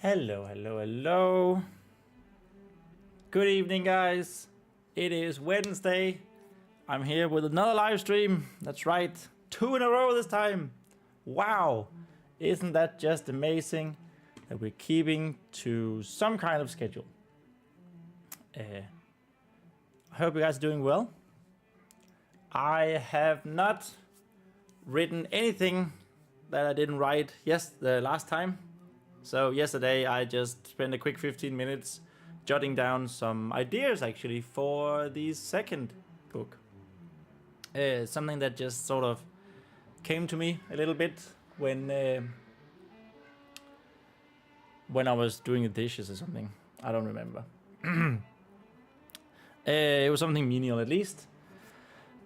Hello, hello, hello. Good evening, guys. It is Wednesday. I'm here with another live stream. That's right, 2 in a row this time. Wow, isn't that just amazing that we're keeping to some kind of schedule? I hope you guys are doing well. I have not written anything that I didn't write the last time. So yesterday I just spent a quick 15 minutes jotting down some ideas actually for the second book. Something that just sort of came to me a little bit when I was doing the dishes or something. I don't remember. It was something menial at least.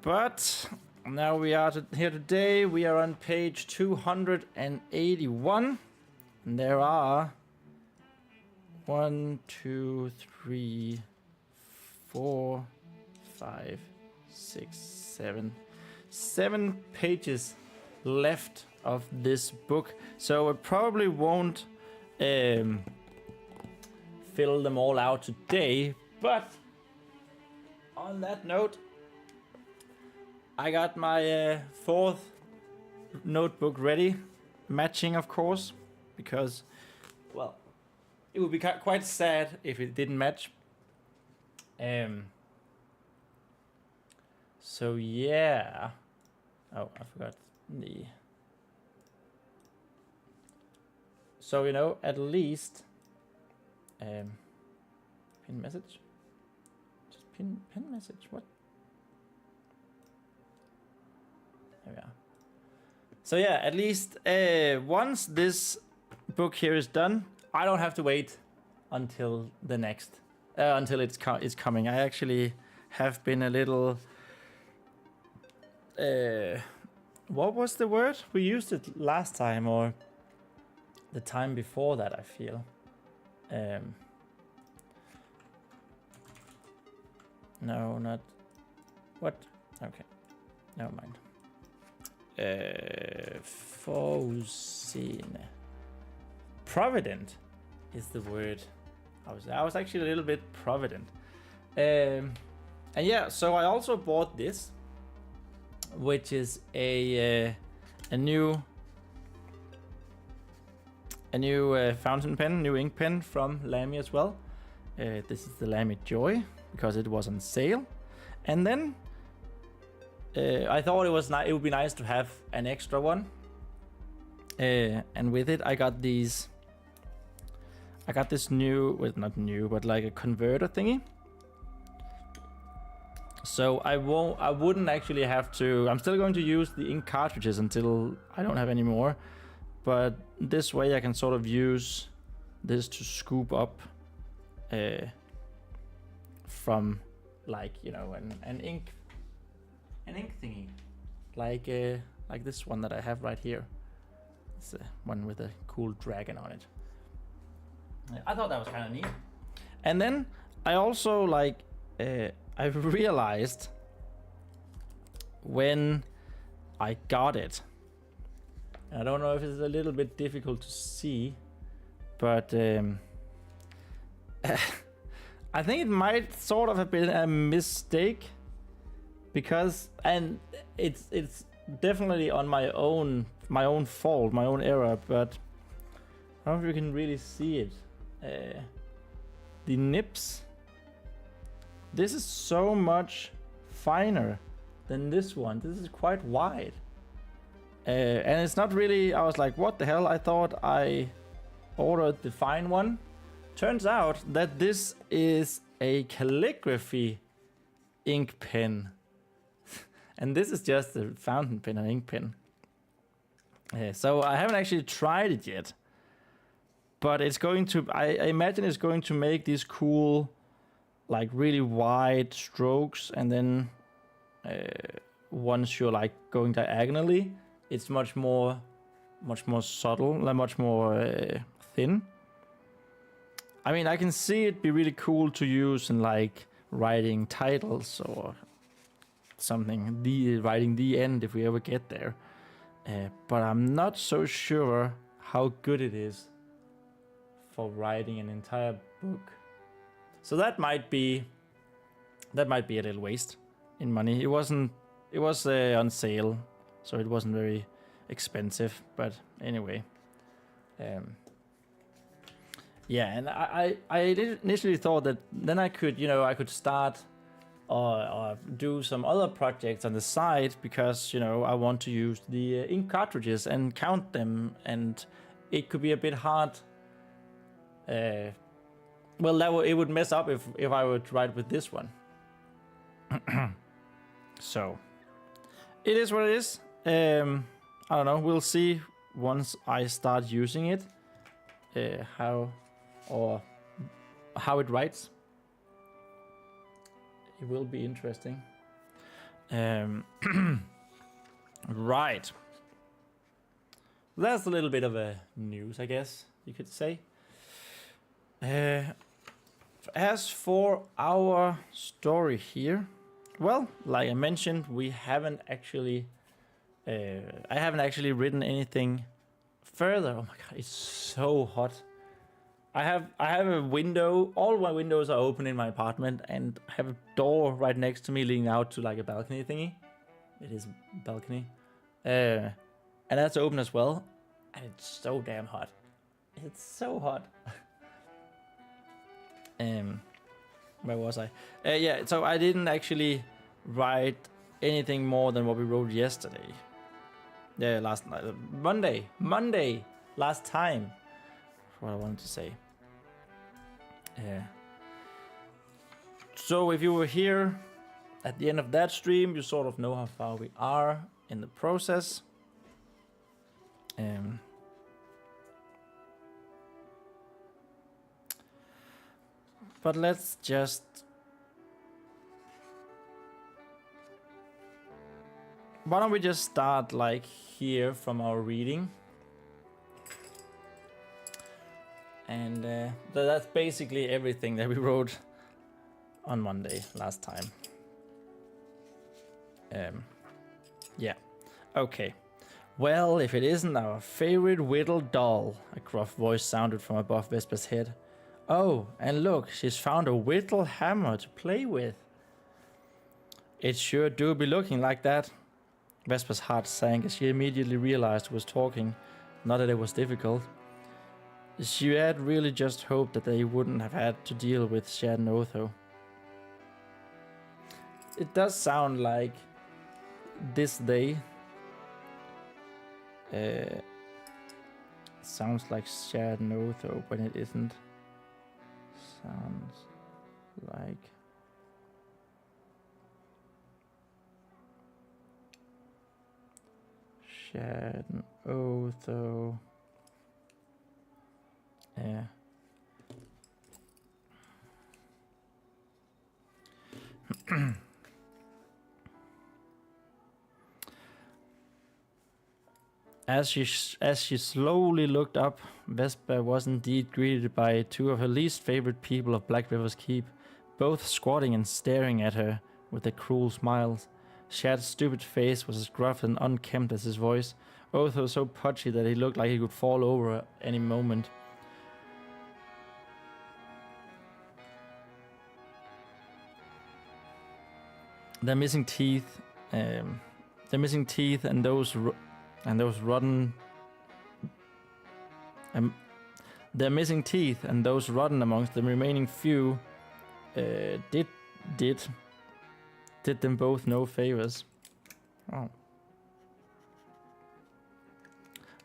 But now we are here today. We are on page 281. And there are 1, 2, 3, 4, 5, 6, 7 pages left of this book. So I probably won't fill them all out today. But on that note, I got my fourth notebook ready, matching of course. Because, well, it would be quite sad if it didn't match. So yeah. Oh, I forgot the. So at least. Pin message. Just pin message. What? There we are. So yeah, at least once this book here is done, I don't have to wait until the next, until it's coming. I actually have been a little, what was the word? We used it last time or the time before that, I feel. No, not, what? Okay, never mind. Forudseende. Provident is the word. I was actually a little bit provident. And yeah, so I also bought this, which is a new fountain pen, new ink pen from Lamy as well. This is the Lamy Joy because it was on sale, and then I thought it would be nice to have an extra one. And with it, I got this new, well, not new, but like a converter thingy. So I wouldn't actually have to. I'm still going to use the ink cartridges until I don't have any more. But this way, I can sort of use this to scoop up from, like, an ink thingy, like this one that I have right here. It's one with a cool dragon on it. I thought that was kind of neat. And then I also I realized when I got it, I don't know if it's a little bit difficult to see, but I think it might sort of have been a mistake. Because, and it's definitely on my own fault, my own error, but I don't know if you can really see it. The nips, this is so much finer than this one. This is quite wide. And it's not really, I was like, what the hell? I thought I ordered the fine one. Turns out that this is a calligraphy ink pen. And this is just a fountain pen, an ink pen. So I haven't actually tried it yet. But it's going to, I imagine it's going to make these cool, like really wide strokes. And then once you're like going diagonally, it's much more subtle, like much more thin. I mean, I can see it be really cool to use in like writing titles or something, writing the end if we ever get there. But I'm not so sure how good it is for writing an entire book. So that might be a little waste in money. It was on sale, so it wasn't very expensive. But anyway, yeah. And I initially thought that then I could start or do some other projects on the side, because I want to use the ink cartridges and count them, and it could be a bit hard. Well, it would mess up if I would write with this one. So it is what it is. I don't know. We'll see once I start using it, how it writes. It will be interesting. Right. That's a little bit of a news, I guess you could say. As for our story here, well, like I mentioned, we haven't actually. I haven't actually written anything further. Oh my god, it's so hot. I have a window. All my windows are open in my apartment, and I have a door right next to me leading out to like a balcony thingy. It is a balcony, and that's open as well. And it's so damn hot. It's so hot. Where was I? Yeah, so I didn't actually write anything more than what we wrote yesterday. Yeah, last night. Monday, last time. That's what I wanted to say. So if you were here at the end of that stream, you sort of know how far we are in the process. But let's just why don't we just start like here from our reading, and that's basically everything that we wrote on Monday last time. Yeah, okay. Well, if it isn't our favorite whittle doll, a gruff voice sounded from above Vespa's head. Oh, and look, she's found a whittle hammer to play with. It sure do be looking like that. Vespa's heart sank as she immediately realized who was talking, not that it was difficult. She had really just hoped that they wouldn't have had to deal with Shad and Otho. It does sound like this day. Sounds like Shad and Otho when it isn't. Sounds like Shad and Otho. Yeah. As she slowly looked up, Vespa was indeed greeted by two of her least favorite people of Blackrivers Keep, both squatting and staring at her with their cruel smiles. Shad's stupid face was as gruff and unkempt as his voice, Otho so pudgy that he looked like he could fall over at any moment. Their missing teeth, and those rotten. Their missing teeth and those rotten amongst the remaining few did them both no favors. Oh.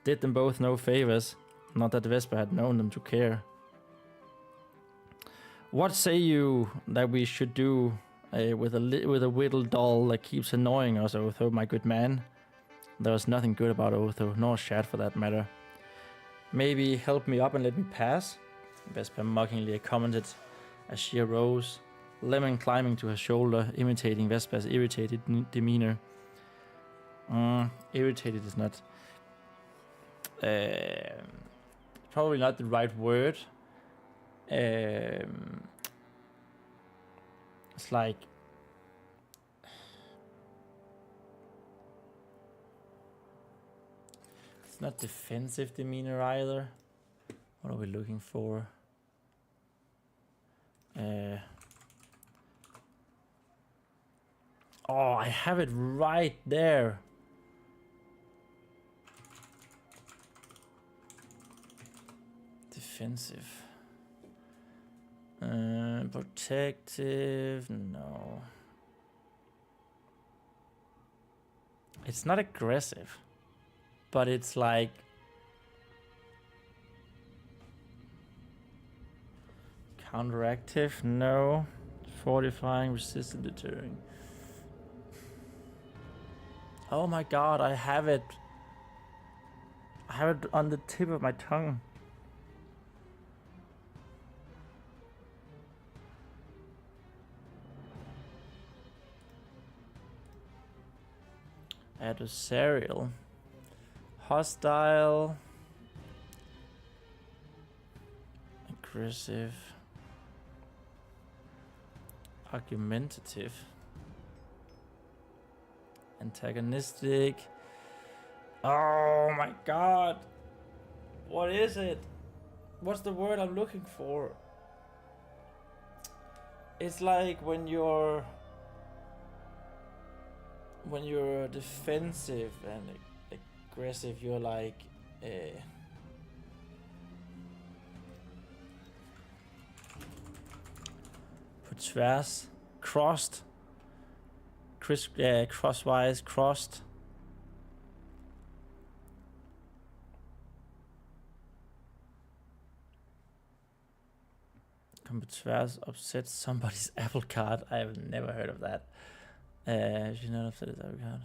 Did them both no favors. Not that Vespa had known them to care. What say you that we should do with a whittle doll that keeps annoying us, Otho, my good man? There was nothing good about Otho, nor Shad for that matter. Maybe help me up and let me pass? Vespa mockingly commented as she arose, Lemon climbing to her shoulder, imitating Vespa's irritated demeanor. Irritated is not... probably not the right word. It's like... It's not defensive demeanor either. What are we looking for? Oh, I have it right there. Defensive. Protective, no. It's not aggressive, but it's like counteractive, no. Fortifying, resistant, deterring. Oh my god, I have it. I have it on the tip of my tongue. Adversarial. Hostile. Aggressive. Argumentative. Antagonistic. Oh my god. What is it? What's the word I'm looking for? It's like when you're defensive and aggressive, you're like på tværs, crossed, crosswise, crossed. Come på tværs, upset somebody's apple cart. I've never heard of that. Should not upset his apple cart.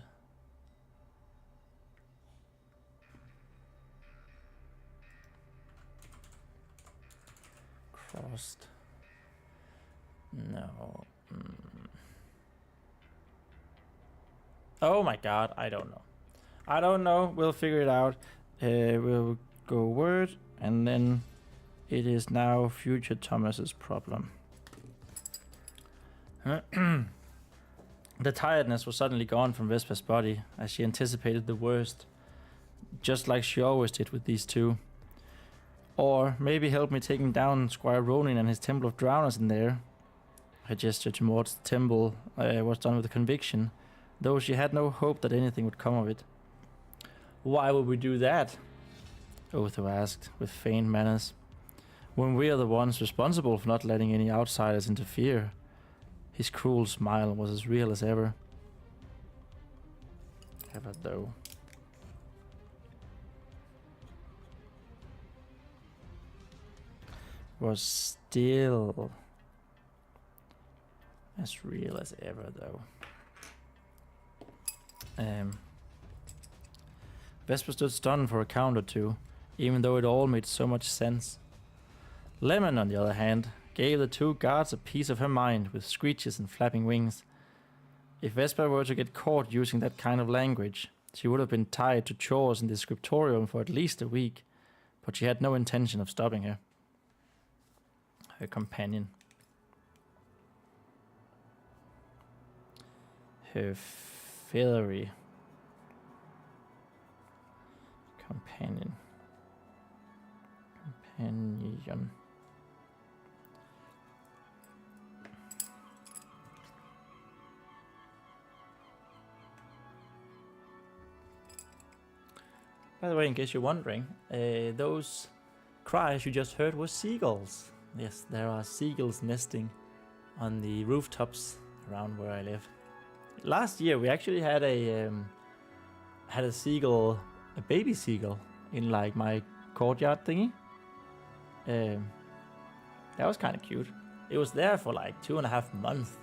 Crossed. No. Oh my god, I don't know. I don't know. We'll figure it out. We'll go word, and then it is now future Thomas's problem. The tiredness was suddenly gone from Vespa's body, as she anticipated the worst, just like she always did with these two. Or maybe help me taking down Squire Ronin and his Temple of Drowners in there. Her gesture towards the temple was done with conviction, though she had no hope that anything would come of it. Why would we do that? Otho asked, with feigned manners, when we are the ones responsible for not letting any outsiders interfere. His cruel smile was as real as ever. Ever though. Was still as real as ever though. Vespa stood stunned for a count or two, even though it all made so much sense. Lemon, on the other hand, gave the two guards a piece of her mind with screeches and flapping wings. If Vespa were to get caught using that kind of language, she would have been tied to chores in the scriptorium for at least a week, but she had no intention of stopping her. Her companion. Her feathery companion. Companion. By the way, in case you're wondering, those cries you just heard were seagulls. Yes, there are seagulls nesting on the rooftops around where I live. Last year we actually had a seagull, a baby seagull, in like my courtyard thingy. That was kind of cute. It was there for like 2.5 months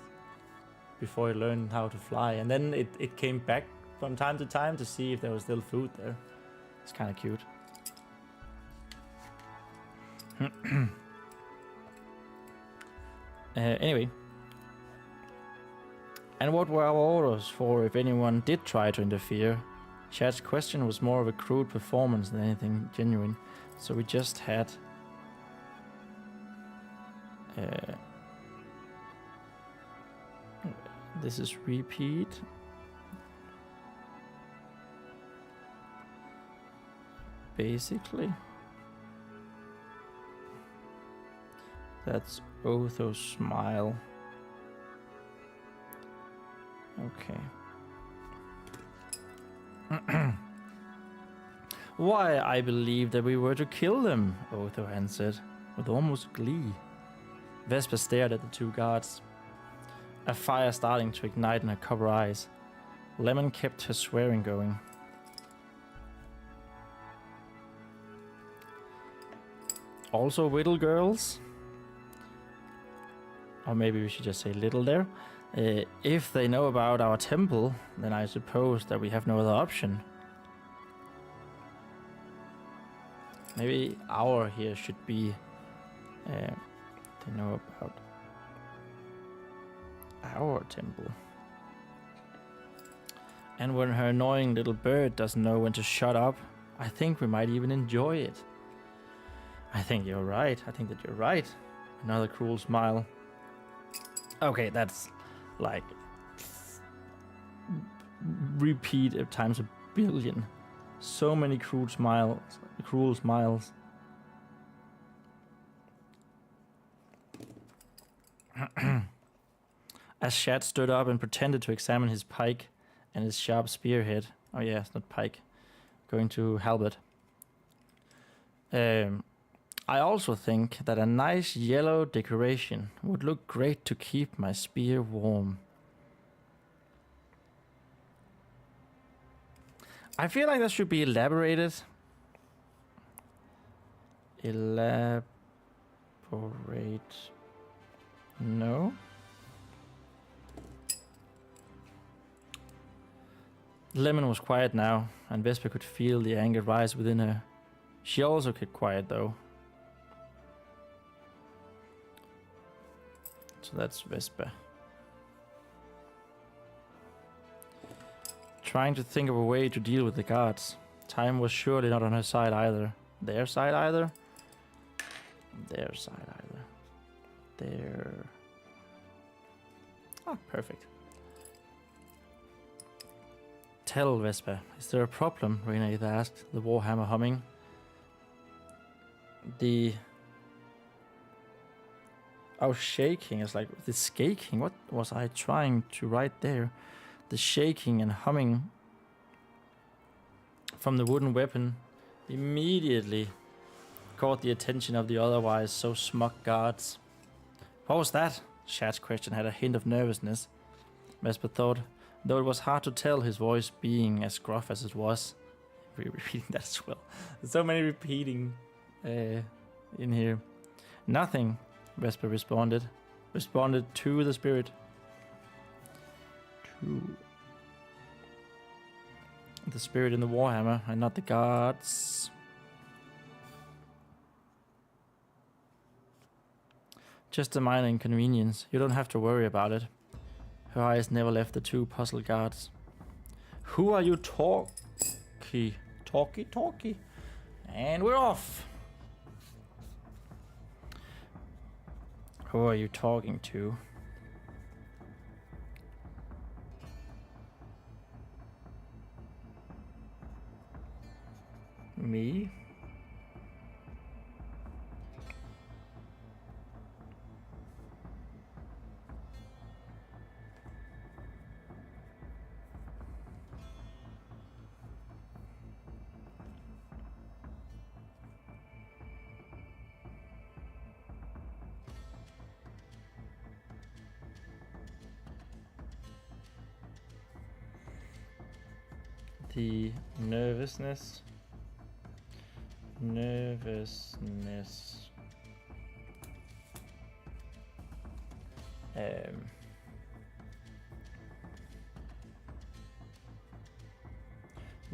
before it learned how to fly, and then it came back from time to time to see if there was still food there. It's kind of cute. Anyway. And what were our orders for if anyone did try to interfere? Chad's question was more of a crude performance than anything genuine, so we just had this is repeat. Basically. That's Otho's smile. Okay. Why, I believe that we were to kill them, Otho answered, with almost glee. Vespa stared at the two guards, a fire starting to ignite in her copper eyes. Lemon kept her swearing going. Also little girls? Or maybe we should just say little there. If they know about our temple, then I suppose that we have no other option. Maybe our here should be they know about our temple. And when her annoying little bird doesn't know when to shut up, I think we might even enjoy it. I think you're right. I think that you're right. Another cruel smile. Okay, that's like repeat times a billion. So many cruel smiles. As Shad stood up and pretended to examine his pike and his sharp spearhead. Oh yeah, it's not pike. Going to halberd. I also think that a nice yellow decoration would look great to keep my spear warm. I feel like that should be elaborated. Elaborate. No. Lemon was quiet now, and Vespa could feel the anger rise within her. She also kept quiet though. So that's Vespa. Trying to think of a way to deal with the guards. Time was surely not on her side either. Their side either? Their side either. Their... Oh, perfect. Tell Vespa, is there a problem? Rhenàidd asked, the warhammer humming. The... Oh, shaking is like the skaking. What was I trying to write there? The shaking and humming from the wooden weapon immediately caught the attention of the otherwise so smug guards. What was that? Shad's question had a hint of nervousness, Vespa thought, though it was hard to tell, his voice being as gruff as it was. Repeating that as well. There's so many repeating in here. Nothing, Vespa responded. Responded to the spirit. To the spirit in the warhammer and not the guards. Just a minor inconvenience. You don't have to worry about it. Her eyes never left the two puzzled guards. Who are you talkie? And we're off. Who are you talking to? Me? The nervousness.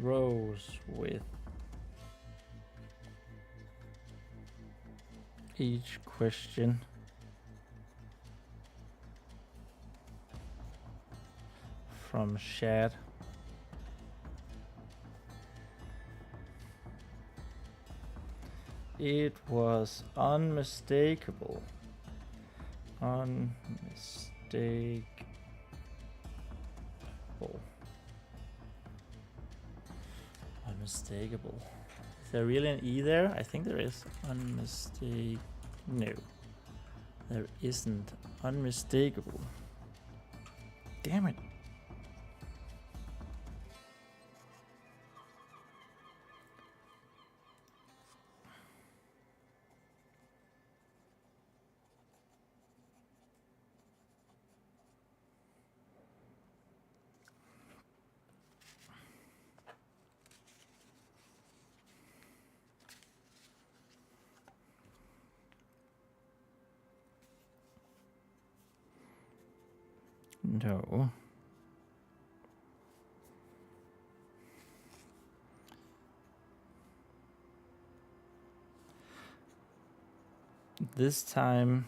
Rose with each question. From Shad. It was unmistakable. Unmistakable. Unmistakable. Is there really an E there? I think there is. Unmistakable. No. There isn't. Unmistakable. Damn it. No. This time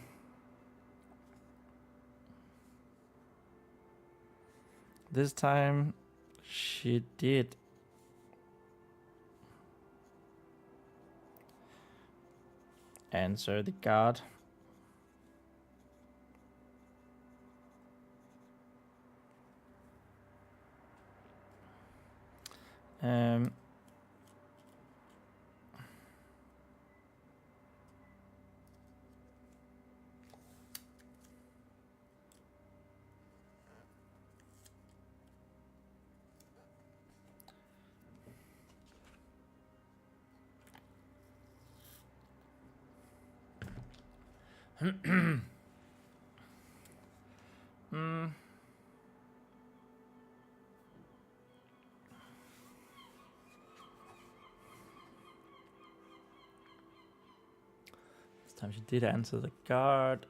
she did. Answer the guard. This time she did answer the guard.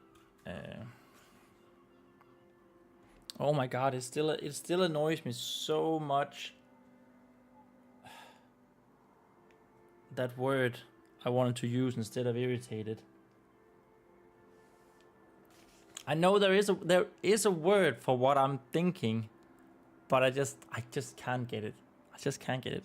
Oh my god, it still annoys me so much. That word I wanted to use instead of irritated. I know there is a word for what I'm thinking, but I just can't get it. I just can't get it.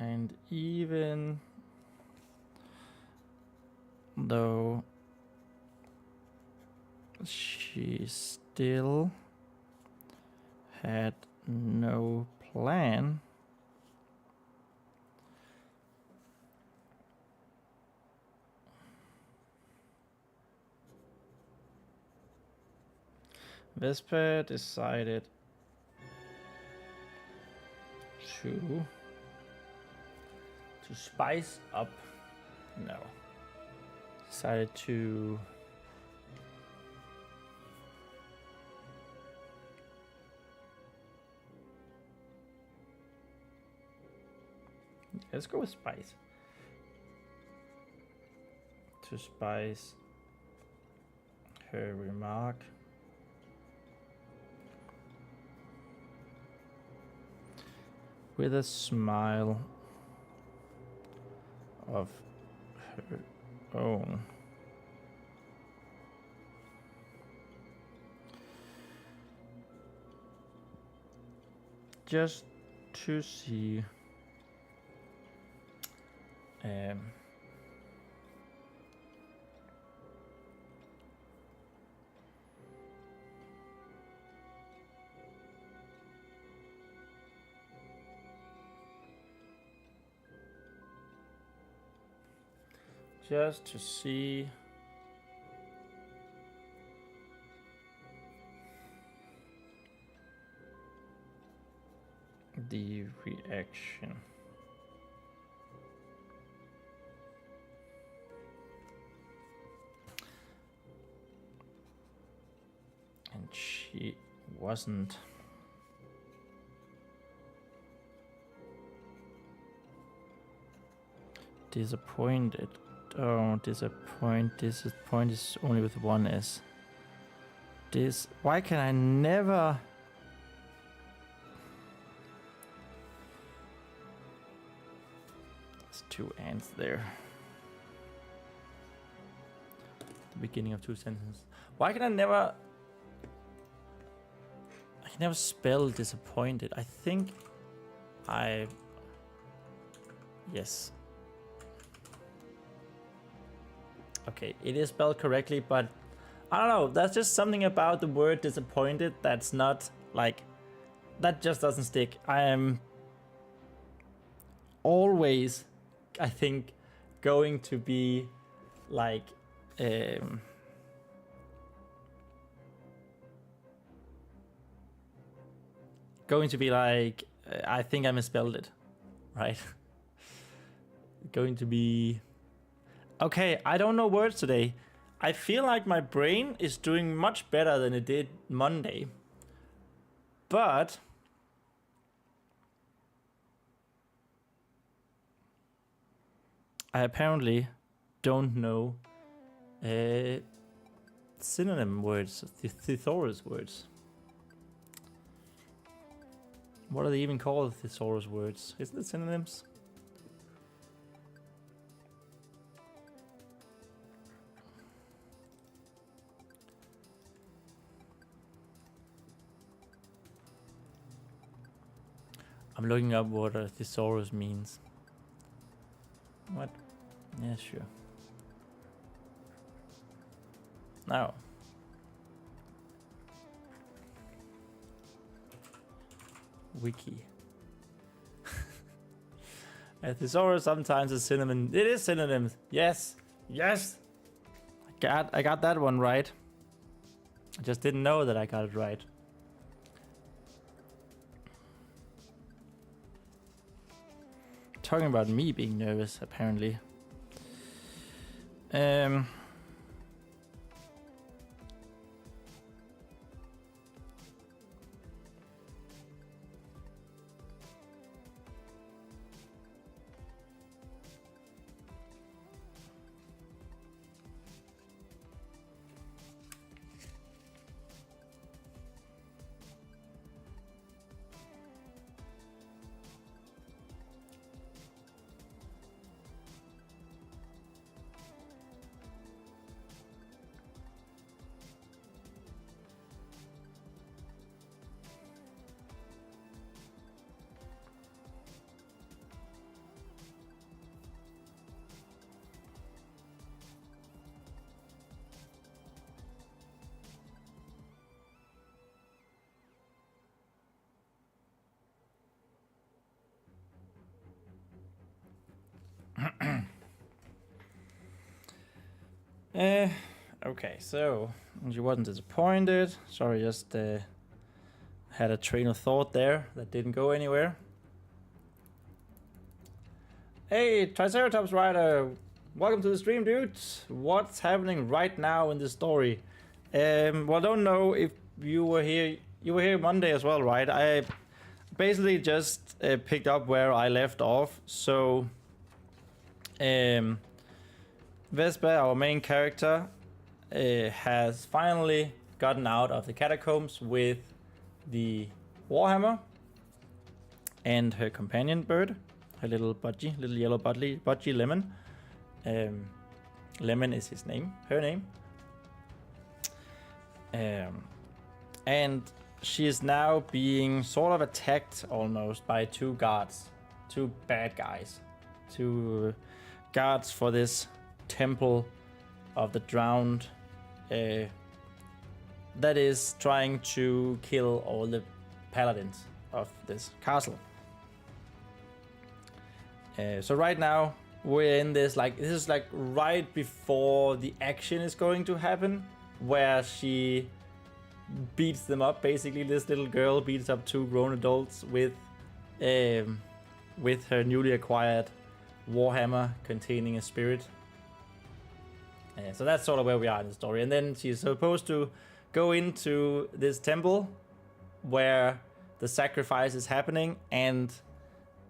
And even though she still had no plan, Vespa decided to spice up. No. Decided to let's go with spice. To spice her remark with a smile of her own. Just to see just to see the reaction. And she wasn't disappointed Oh, disappoint. Disappoint is only with one S. Why can I never... There's two ants there. The beginning of two sentences. Why can I never... I can never spell disappointed. I think Yes. Okay, it is spelled correctly, but I don't know, there's just something about the word disappointed that's not, like, that just doesn't stick. I am always, I think, going to be, like, I think I misspelled it, right? Going to be... Okay, I don't know words today. I feel like my brain is doing much better than it did Monday. But... I apparently don't know synonym words, thesaurus words. What are they even called, thesaurus words? Isn't it synonyms? I'm looking up what a thesaurus means. What? Yeah, sure. Now. Wiki. A thesaurus sometimes is synonym. It is synonyms. Yes. Yes. I got that one right. I just didn't know that I got it right. Talking about me being nervous, apparently. Okay, so she wasn't disappointed. Sorry, just had a train of thought there that didn't go anywhere. Hey, Triceratops Rider, welcome to the stream, dude. What's happening right now in the story? Well, I don't know if you were here. You were here Monday as well, right? I basically just picked up where I left off. So, Vespa, our main character, has finally gotten out of the catacombs with the warhammer and her companion bird, her little yellow budgie Lemon. Lemon is his name, her name. And she is now being sort of attacked almost by two guards, two bad guys, two guards for this temple of the drowned, that is trying to kill all the paladins of this castle. So right now we're in this, like, this is like right before the action is going to happen, where she beats them up. Basically, this little girl beats up two grown adults with her newly acquired warhammer containing a spirit. So that's sort of where we are in the story. And then she's supposed to go into this temple where the sacrifice is happening and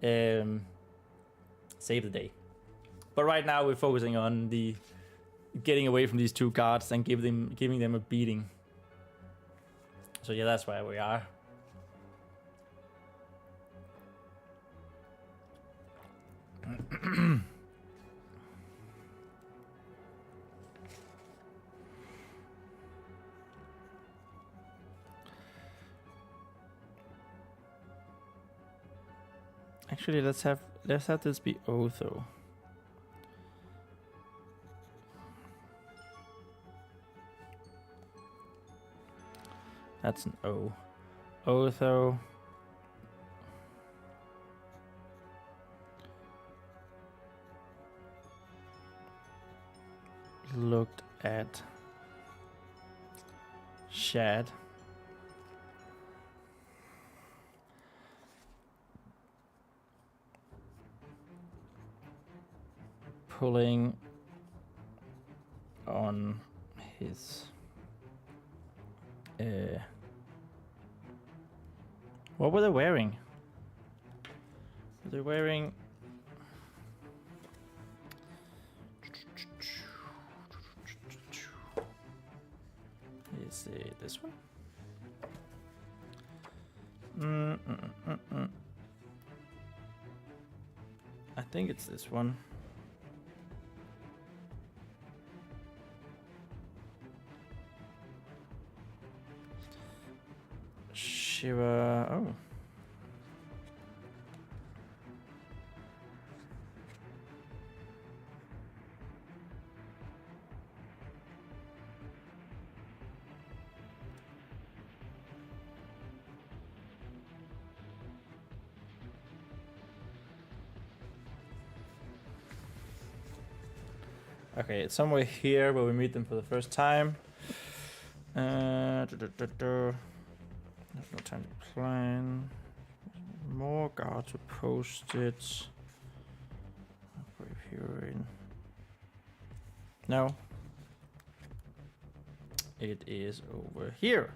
save the day. But right now we're focusing on the getting away from these two guards and giving them a beating. So yeah, that's where we are. Actually, let's have this be Otho. That's an O. Otho. Looked at Shad. Pulling on his what were they wearing? Were they wearing is it this one? I think it's this one. Shiva. Oh. Okay, it's somewhere here where we meet them for the first time. There's no time to plan. More guards were posted. Brave heroine. No. It is over here.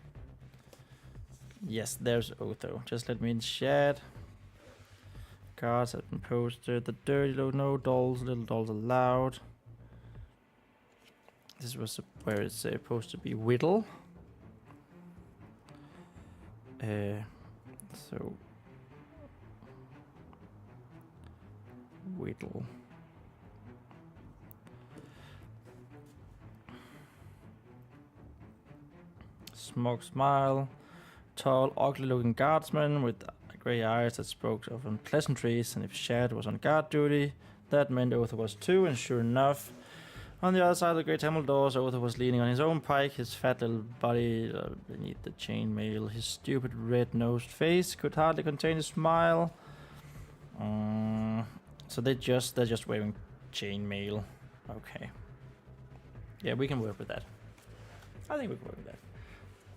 Yes, there's Otho. Just let me in chat. Guards have been posted. The dirty no dolls, little dolls allowed. This was where it's supposed to be Whittle. So Whittle. Smug smile. Tall, ugly-looking guardsman with grey eyes that spoke of unpleasantries, and if Shad was on guard duty, that meant Otho was too, and sure enough, on the other side of the great temple doors, Otho was leaning on his own pike, his fat little body beneath the chainmail. His stupid red-nosed face could hardly contain a smile. So they're just wearing chainmail. Okay. Yeah, we can work with that. I think we can work with that.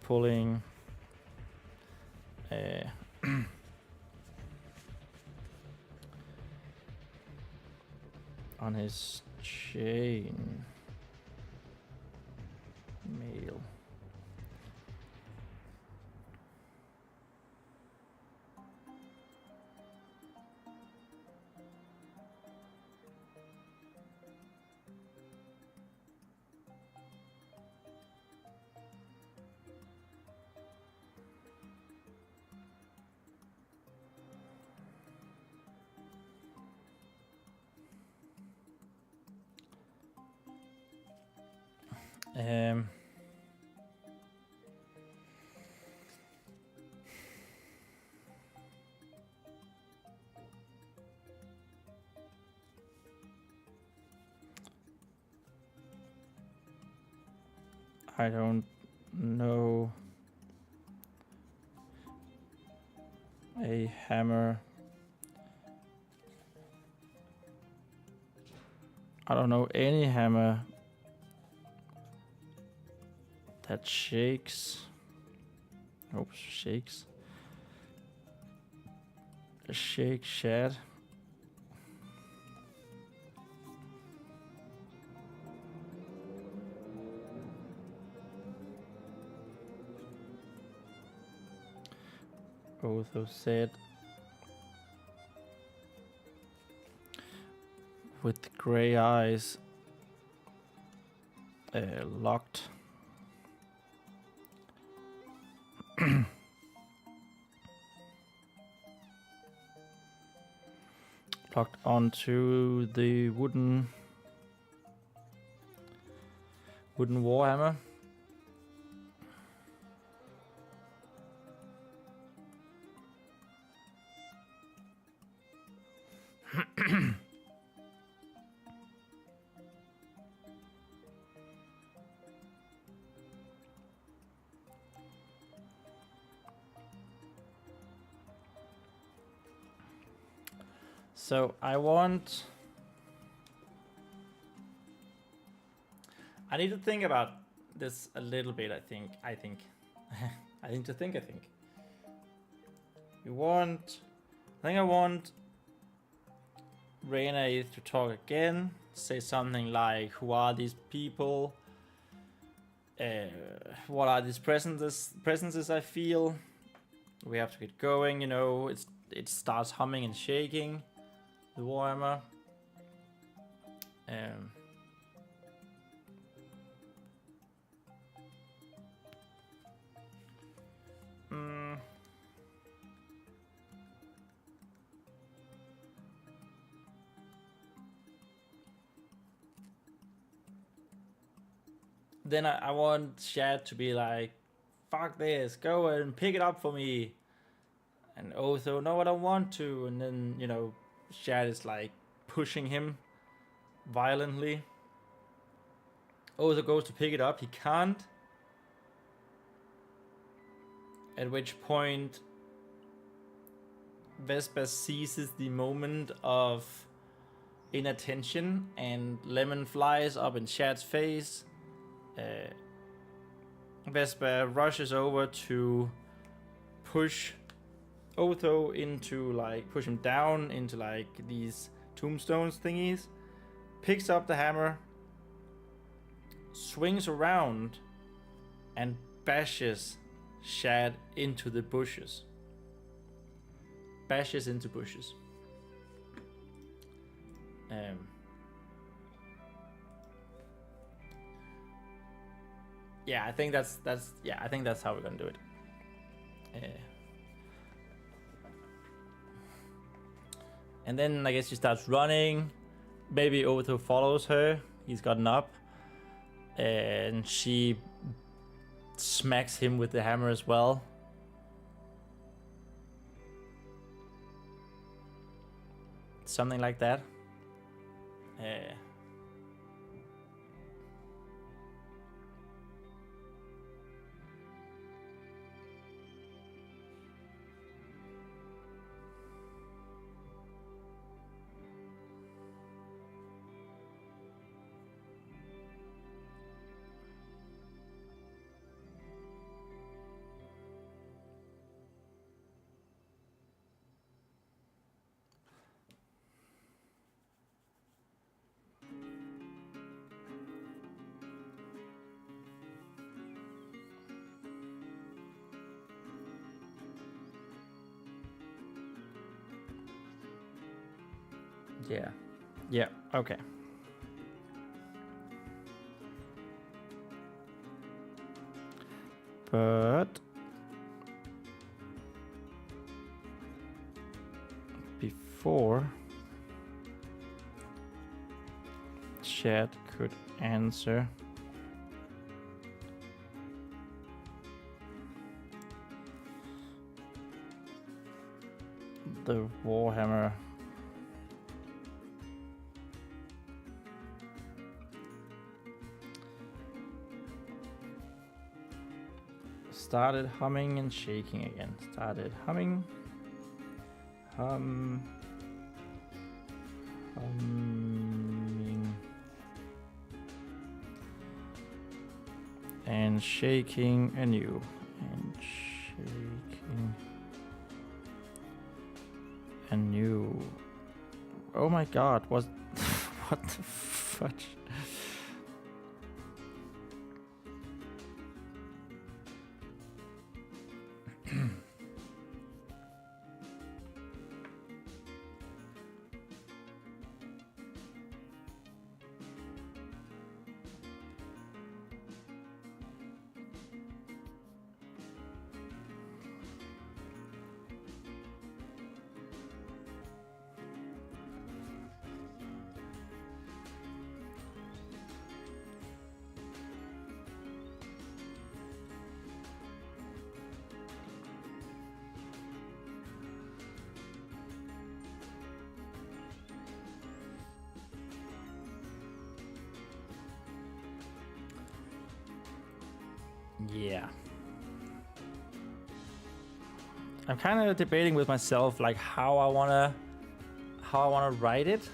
Pulling. On his chain mail. I don't know a hammer. I don't know any hammer that shakes. Oops, shakes. Shake Shad. Otho said, with the gray eyes locked. Locked onto the wooden warhammer. So I need to think about this a little bit. I think I need to think. I want Rhenàidd to talk again. Say something like, "Who are these people? What are these presences I feel? We have to get going. You know, it starts humming and shaking. The warhammer. Then I want Shad to be like, "Fuck this, go and pick it up for me." And Otho, "No, I don't want to." And then, you know, Shad is like pushing him violently. Otho goes to pick it up, he can't. At which point Vespa seizes the moment of inattention and lemon flies up in Shad's face. Vespa rushes over to push Otho into, like, push him down into, like, these tombstones thingies, picks up the hammer, swings around, and bashes Shad into the bushes. Bashes into bushes. Yeah, I think that's how we're gonna do it. And then I guess she starts running. Maybe Otho follows her. He's gotten up. And she smacks him with the hammer as well. Something like that. Yeah, okay. But before Shad could answer, the warhammer started humming and shaking again. Started humming. Humming. And shaking anew. And shaking anew. Oh my god, what the fudge? Yeah. I'm kind of debating with myself, like how I wanna write it.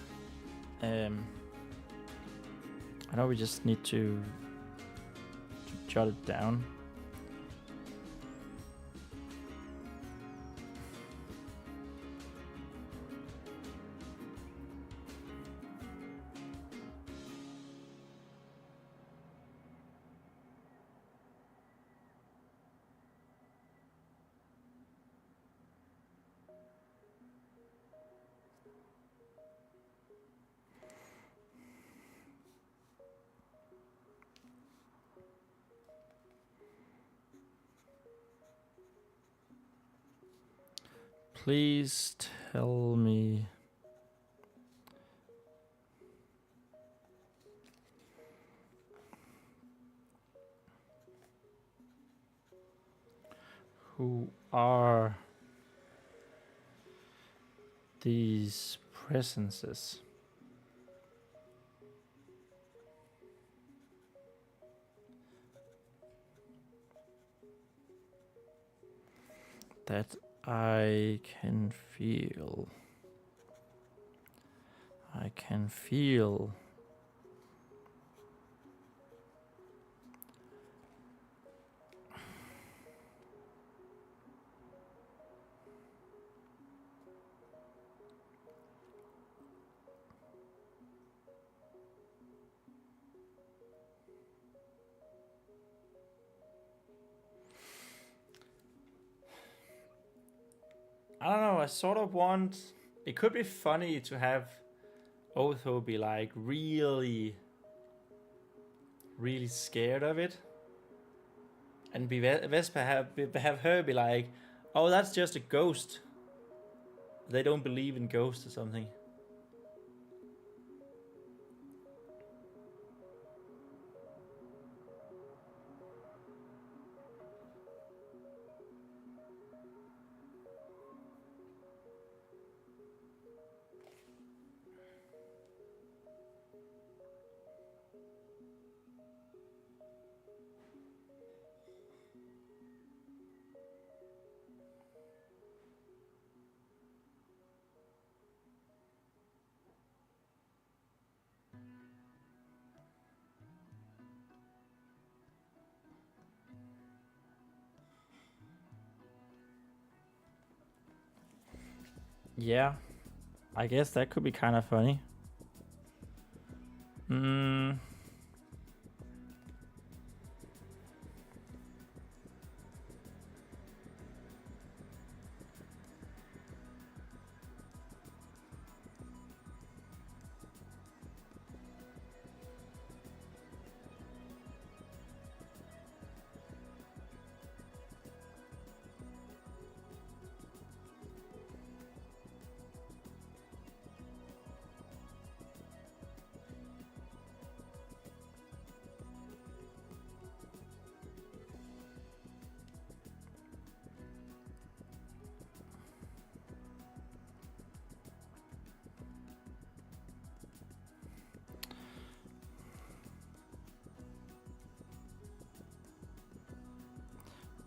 I know we just need to jot it down. Please tell me who are these presences. That I can feel. I can feel. I don't know, I sort of want... It could be funny to have Otho be like really scared of it. And be Vespa have her be like, oh, that's just a ghost. They don't believe in ghosts or something. Yeah, I guess that could be kind of funny.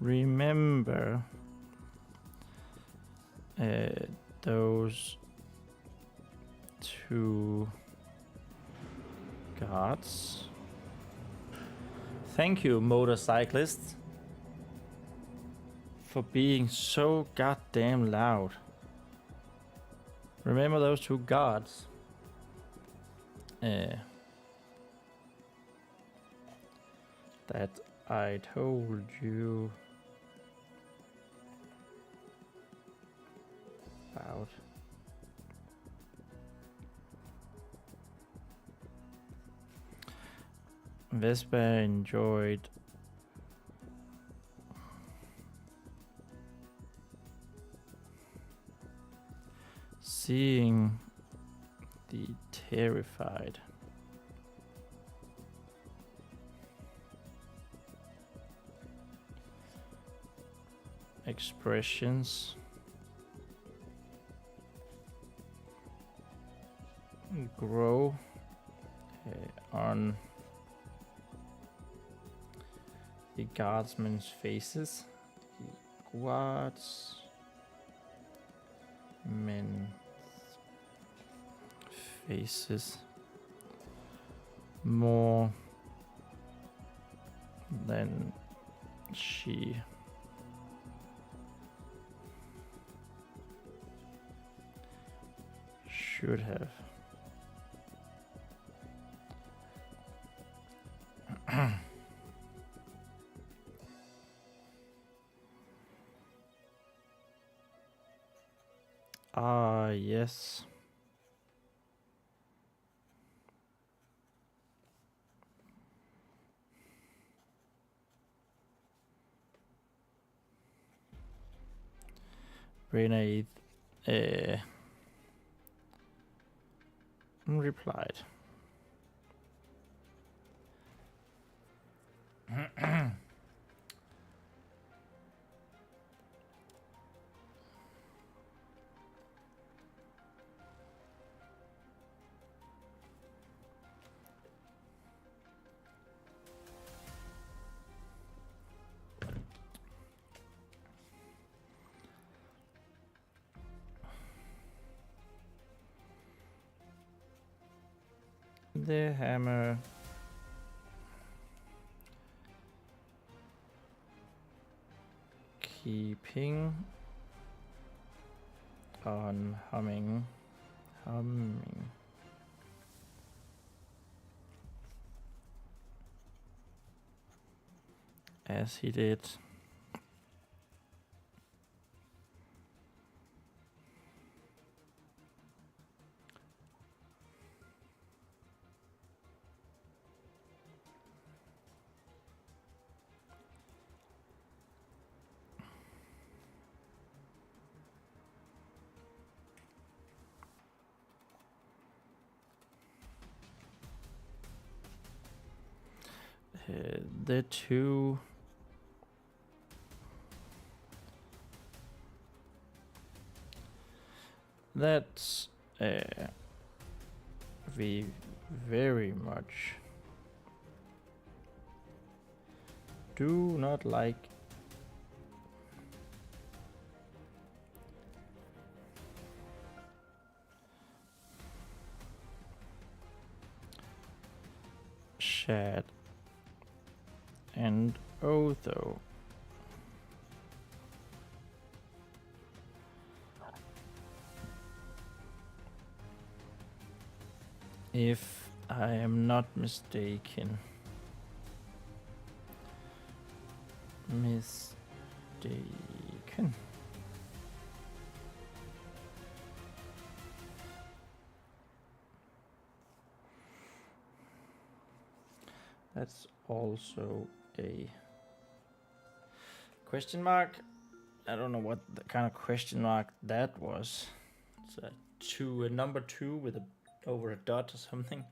Remember those two gods. Thank you, motorcyclists, for being so goddamn loud. Remember those two gods. That I told you about. Vespa enjoyed seeing the terrified expressions grow on The guardsmen's faces. The guards men faces more than she should have. Ah, yes. Rhenàidd replied. The hammer keeping on humming as he did. The two that we very much do not like Shad and although if I am not mistaken, that's also a question mark. I don't know what the kind of question mark that was. It's a number 2 with over a dot or something.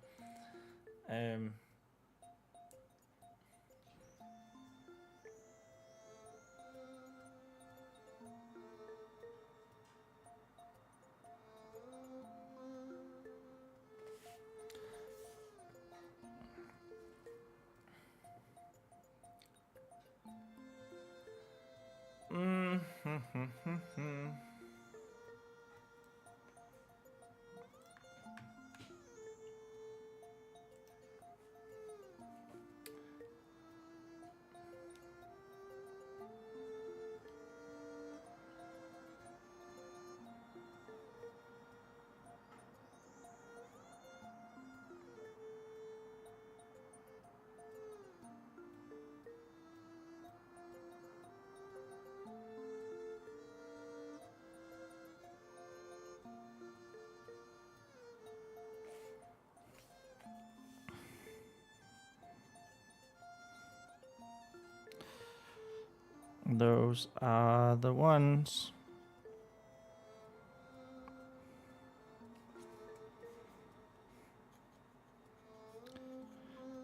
Those are the ones.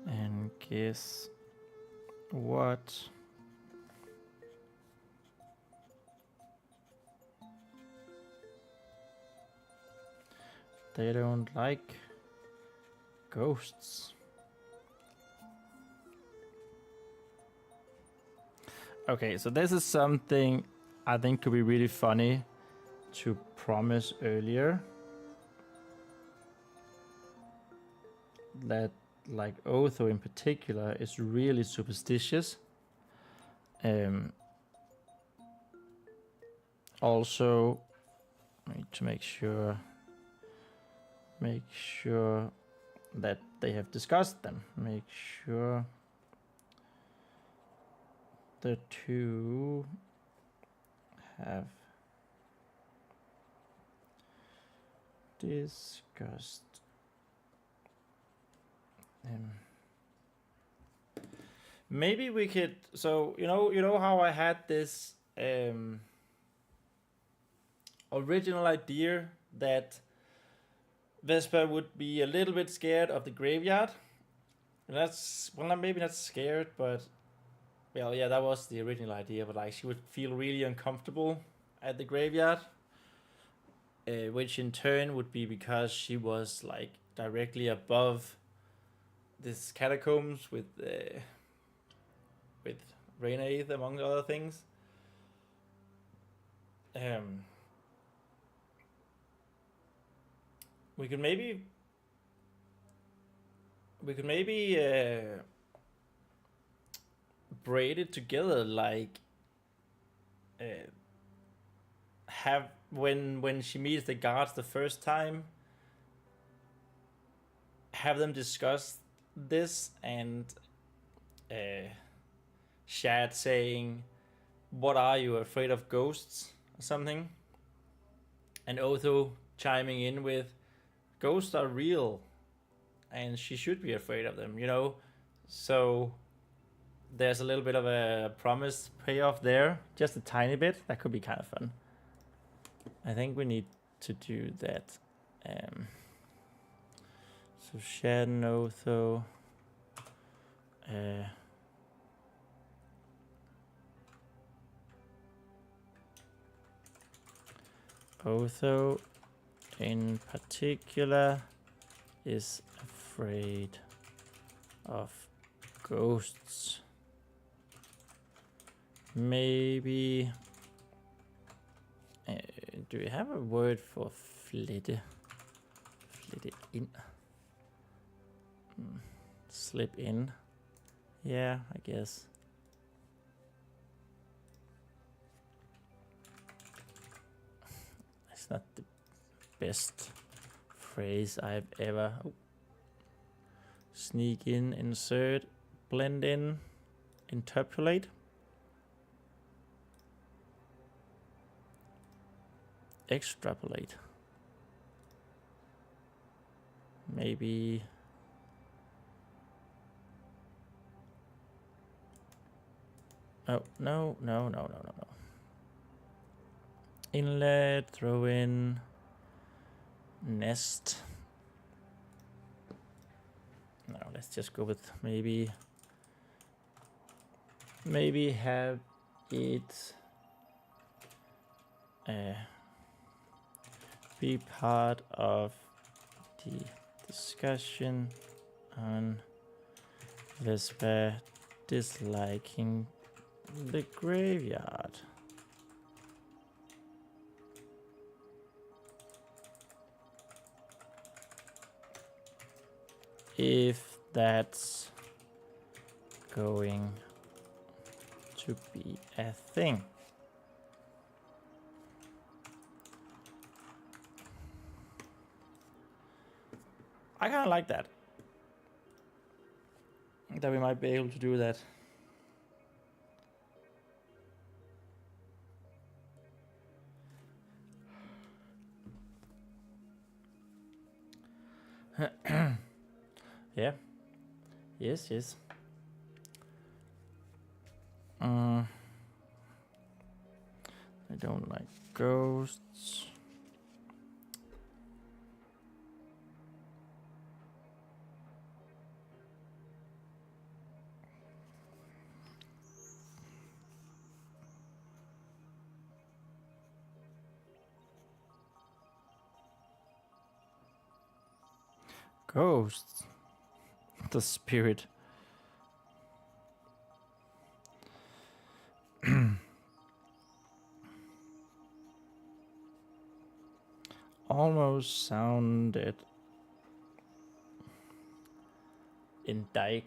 And guess what? They don't like ghosts. Okay, so this is something I think could be really funny to promise earlier. That, like, Otho in particular is really superstitious. Also, I need to make sure that they have discussed them. Make sure the two have discussed them. Maybe we could. So you know how I had this original idea that Vespa would be a little bit scared of the graveyard. That's, well, maybe not scared, but, well, yeah, that was the original idea. But like, she would feel really uncomfortable at the graveyard, which in turn would be because she was like directly above this catacombs with Rhenàidd, among other things. We could maybe braid it together, like have when she meets the guards the first time, have them discuss this, and Shad saying, "What are you, afraid of ghosts?" or something, and Otho chiming in with, "Ghosts are real, and she should be afraid of them," So there's a little bit of a promise payoff there, just a tiny bit. That could be kind of fun. I think we need to do that. So Shad and Otho. Otho in particular is afraid of ghosts. Maybe do we have a word for flette? Flette in. Slip in. Yeah, I guess. It's not the best phrase I've ever. Sneak in, insert, blend in, interpolate. Extrapolate. Maybe. Oh, no. Inlet, throw in, nest. No, let's just go with maybe have it be part of the discussion on Vespa disliking the graveyard. If that's going to be a thing. I kind of like that. That we might be able to do that. Yeah. Yes. I don't like ghosts. Ghosts. The spirit. Almost sounded indicted.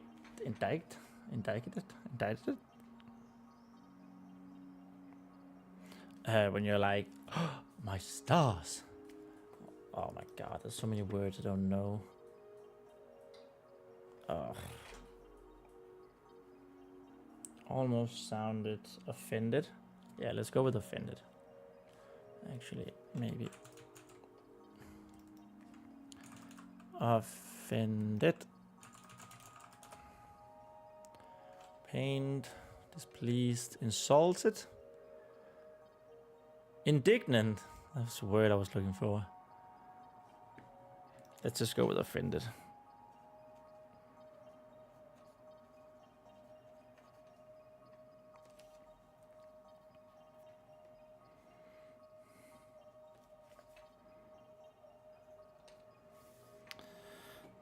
When you're like, oh, my stars. Oh my god, there's so many words I don't know. Almost sounded offended. Yeah, let's go with offended. Actually, maybe. Offended. Pained. Displeased. Insulted. Indignant. That's the word I was looking for. Let's just go with offended.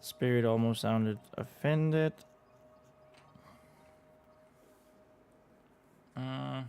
Spirit almost sounded offended. Um.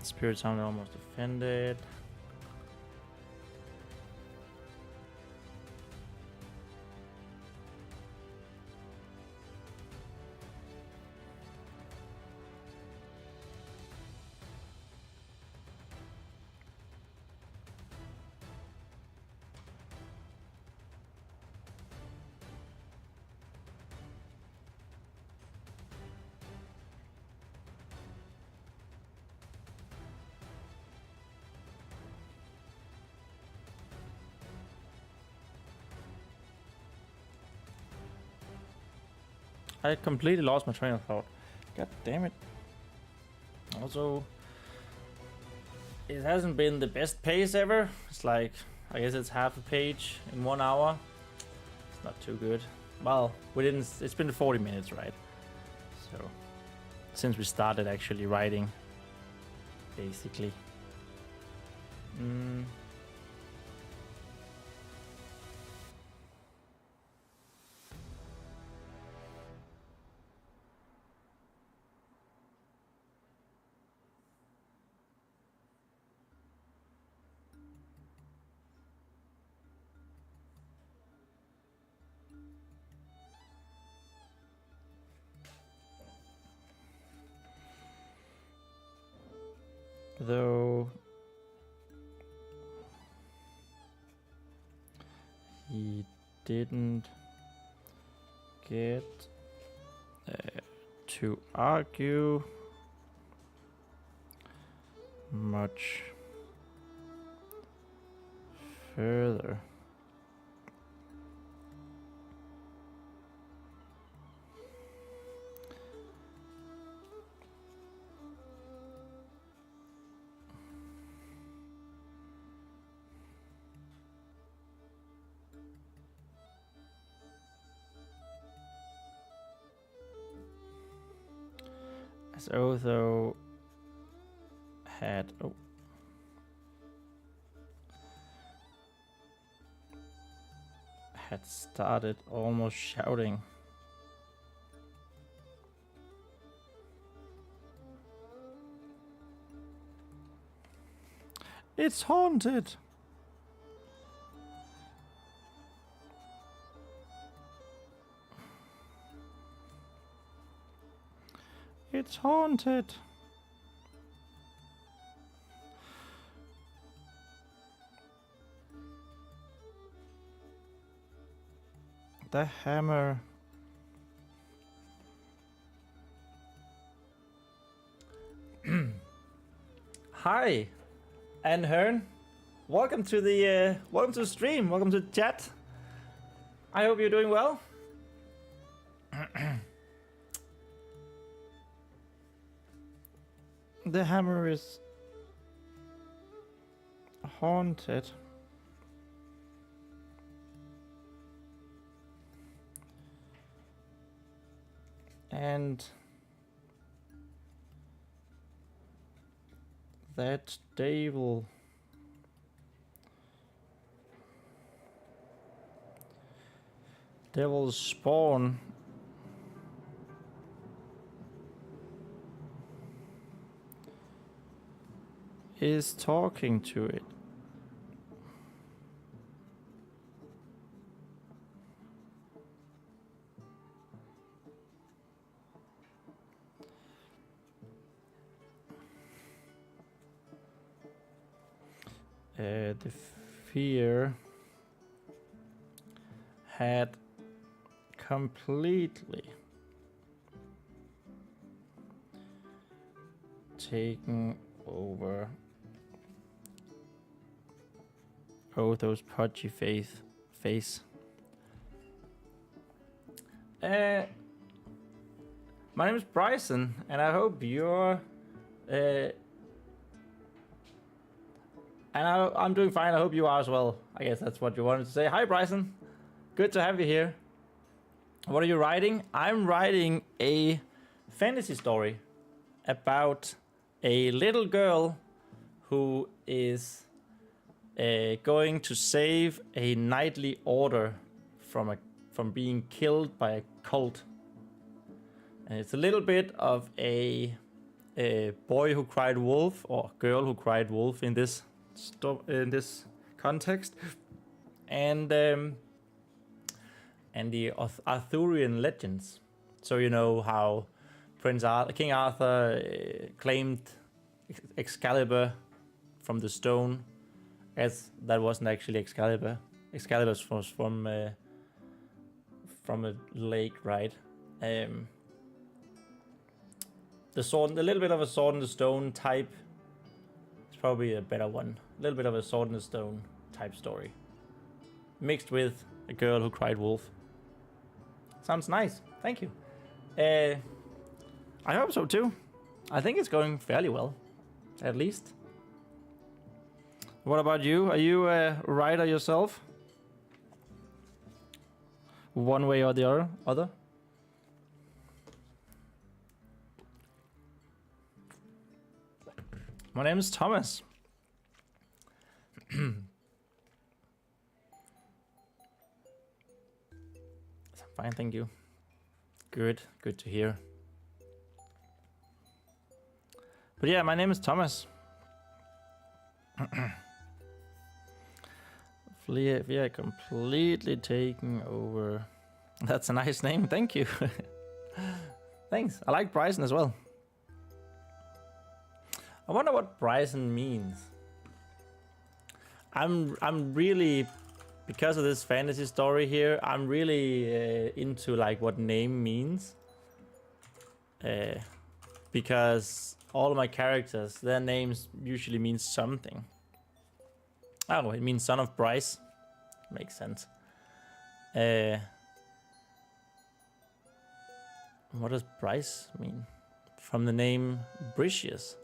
Spirit sounded almost offended. I completely lost my train of thought. God damn it. Also, it hasn't been the best pace ever. It's like, I guess it's half a page in 1 hour. It's not too good. Well, we didn't, it's been 40 minutes, right? So, since we started actually writing, basically. Though he didn't get to argue much further. As although had had started almost shouting. It's haunted. It's haunted. The hammer. Hi, and Hearn. Welcome to the stream. Welcome to the chat. I hope you're doing well. The hammer is haunted. And that devil's spawn is talking to it. The fear had completely taken over. Oh, those pudgy face. My name is Bryson, and I hope you're. I'm doing fine. I hope you are as well. I guess that's what you wanted to say. Hi, Bryson. Good to have you here. What are you writing? I'm writing a fantasy story about a little girl who is going to save a knightly order from being killed by a cult. And it's a little bit of a boy who cried wolf, or girl who cried wolf in this context, and the Arthurian legends. So you know how King Arthur claimed Excalibur from the stone, as that wasn't actually Excalibur. Excalibur was from a lake, right? The sword, a little bit of a sword in the stone type. It's probably a better one. A little bit of a sword in the stone type story, mixed with a girl who cried wolf. Sounds nice. Thank you. I hope so too. I think it's going fairly well, at least. What about you? Are you a writer yourself? One way or the other? My name is Thomas. Fine, thank you. Good to hear. But yeah, my name is Thomas. We are completely taking over. That's a nice name, thank you. Thanks. I like Bryson as well. I wonder what Bryson means. I'm really, because of this fantasy story here, I'm really into like what name means. Because all of my characters, their names usually mean something. Oh, it means son of Bryce. Makes sense. What does Bryce mean? From the name Bricius,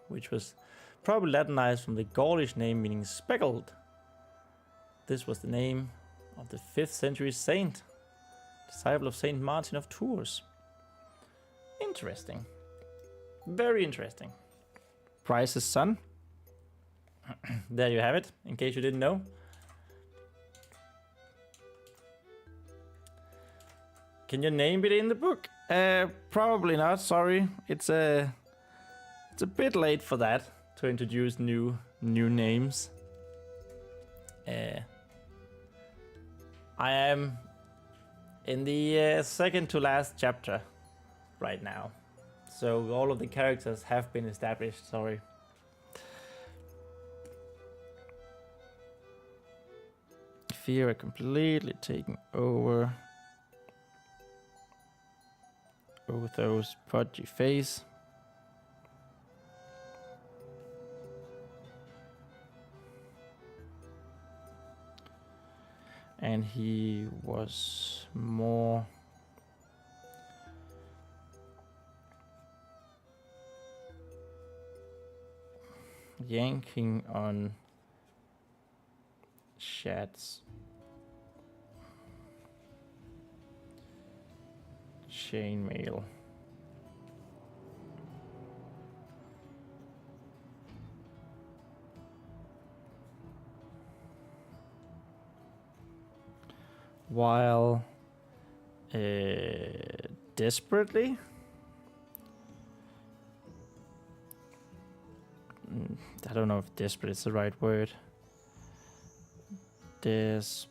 which was probably Latinized from the Gaulish name meaning speckled. This was the name of the 5th century saint, disciple of Saint Martin of Tours. Interesting. Very interesting. Bryce's son. There you have it, in case you didn't know. Can your name be in the book? Probably not, sorry. It's a bit late for that, to introduce new new names. I am in the second to last chapter right now. So all of the characters have been established, sorry. Fear completely taking over Otho's pudgy face. And he was more yanking on Shad's chainmail. While desperately I don't know if desperate is the right word. Desperate.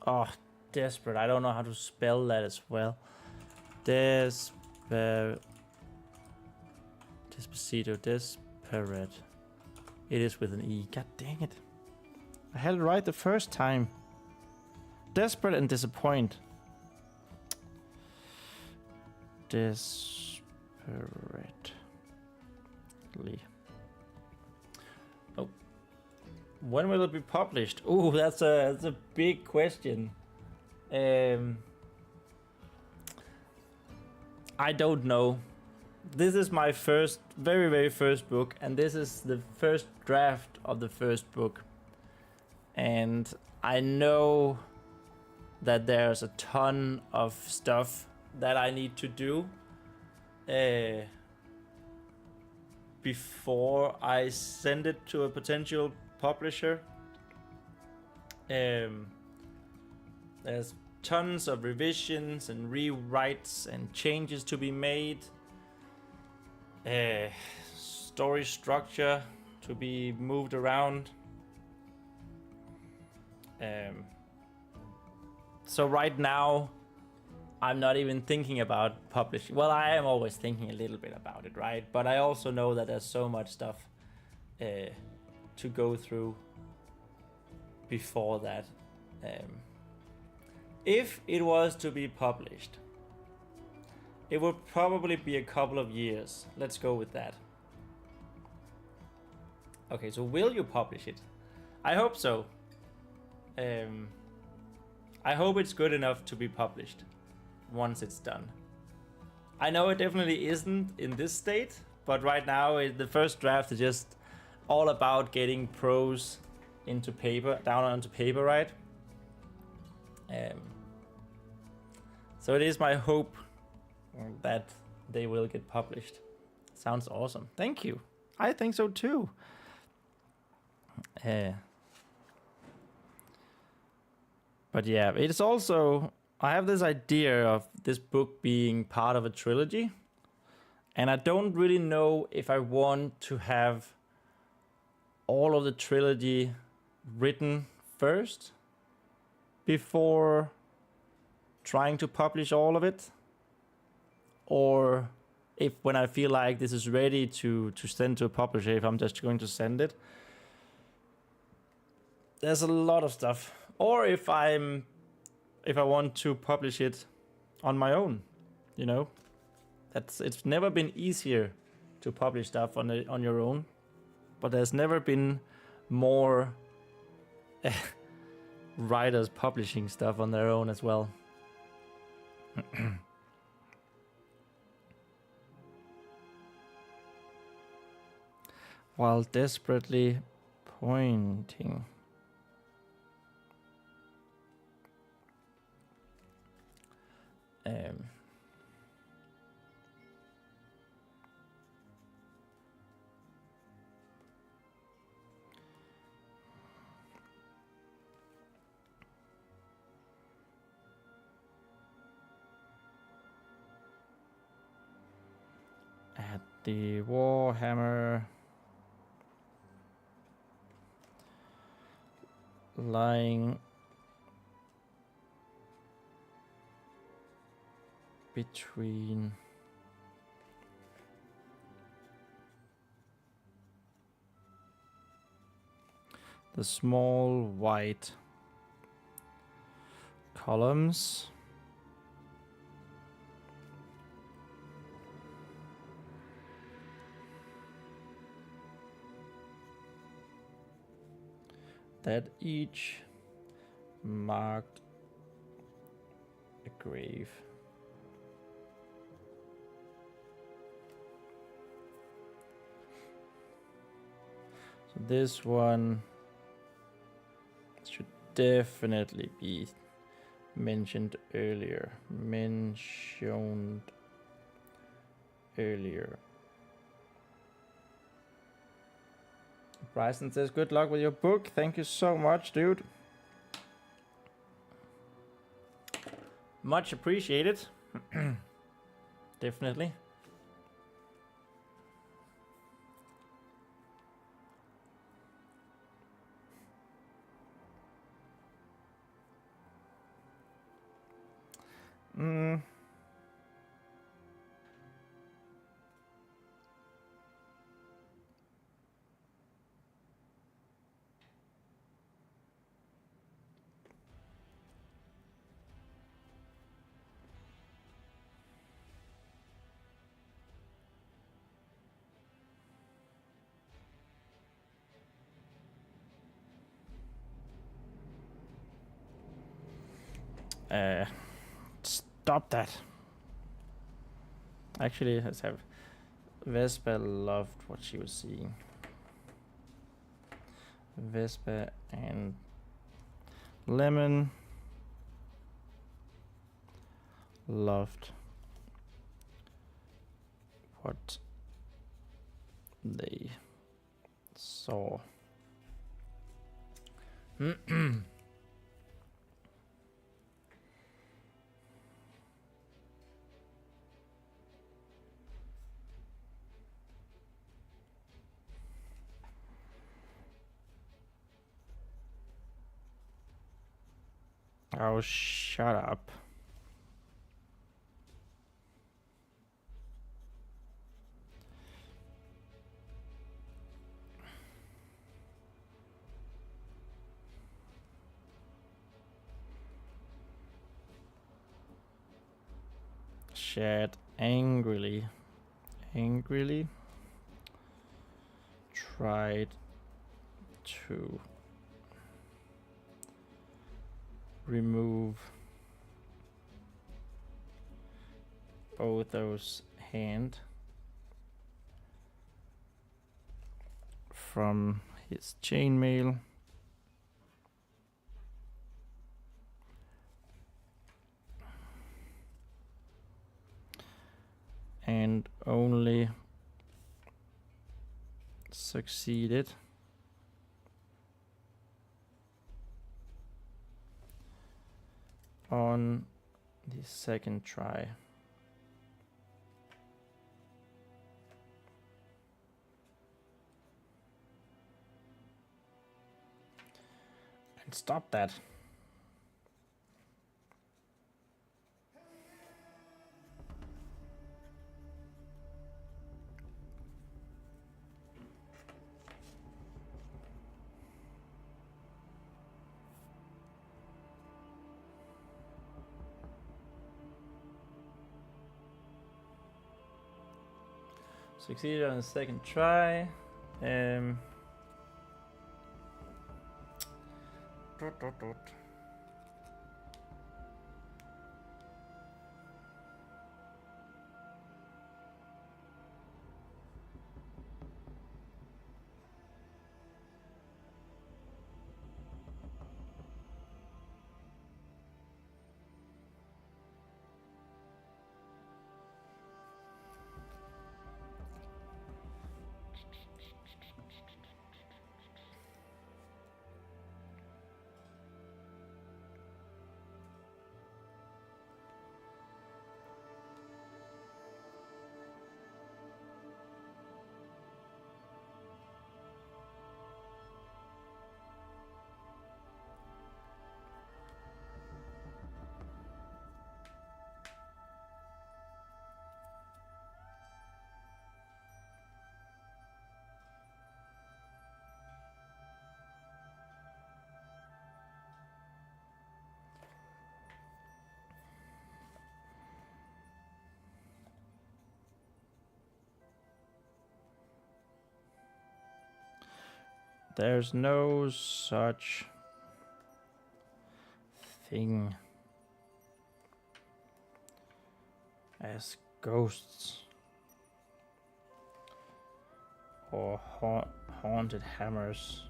Oh, desperate. I don't know how to spell that as well. Despacito. Desperate. It is with an E. God dang it. I had it right the first time. Desperate and disappoint. Desperately. Oh. When will it be published? Oh, that's a big question. I don't know. This is my first, very, very first book, and this is the first draft of the first book. And I know that there's a ton of stuff that I need to do before I send it to a potential publisher. There's tons of revisions and rewrites and changes to be made. Story structure to be moved around. So right now, I'm not even thinking about publishing. Well, I am always thinking a little bit about it, right? But I also know that there's so much stuff to go through before that. If it was to be published, it would probably be a couple of years. Let's go with that. Okay, so will you publish it? I hope so. I hope it's good enough to be published once it's done. I know it definitely isn't in this state, but right now the first draft is just all about getting prose into paper, down onto paper, right? So it is my hope that they will get published. Sounds awesome. Thank you. I think so too. But yeah, it's also, I have this idea of this book being part of a trilogy, and I don't really know if I want to have all of the trilogy written first before trying to publish all of it, or if when I feel like this is ready to send to a publisher, if I'm just going to send it. There's a lot of stuff. Or if I want to publish it on my own, you know, it's never been easier to publish stuff on your own, but there's never been more writers publishing stuff on their own as well. While desperately pointing. the warhammer lying between the small white columns. That each marked a grave. So this one should definitely be mentioned earlier. Bryson says, good luck with your book. Thank you so much, dude. Much appreciated. Definitely. Stop that. Actually, let's have Vespa loved what she was seeing. Vespa and Lemon loved what they saw. Oh, shut up. Shed angrily tried to remove Otho's hand from his chainmail and only succeeded on the second try. And stop that. Succeeded on the second try. There's no such thing as ghosts or haunted hammers.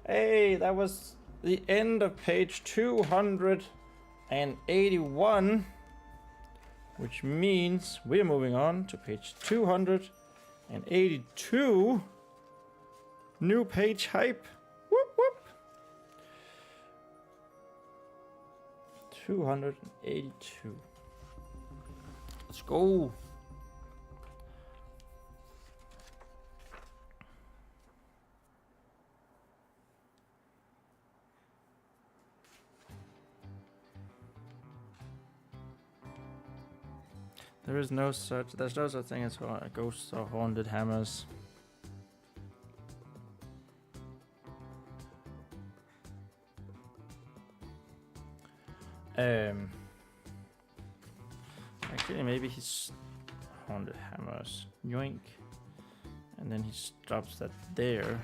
Hey, that was the end of page 281, which means we're moving on to page 282. New page hype. Whoop whoop. 282. Let's go. There's no such thing as ghosts or haunted hammers. Actually, maybe he's haunted hammers. Yoink. And then he stops that there.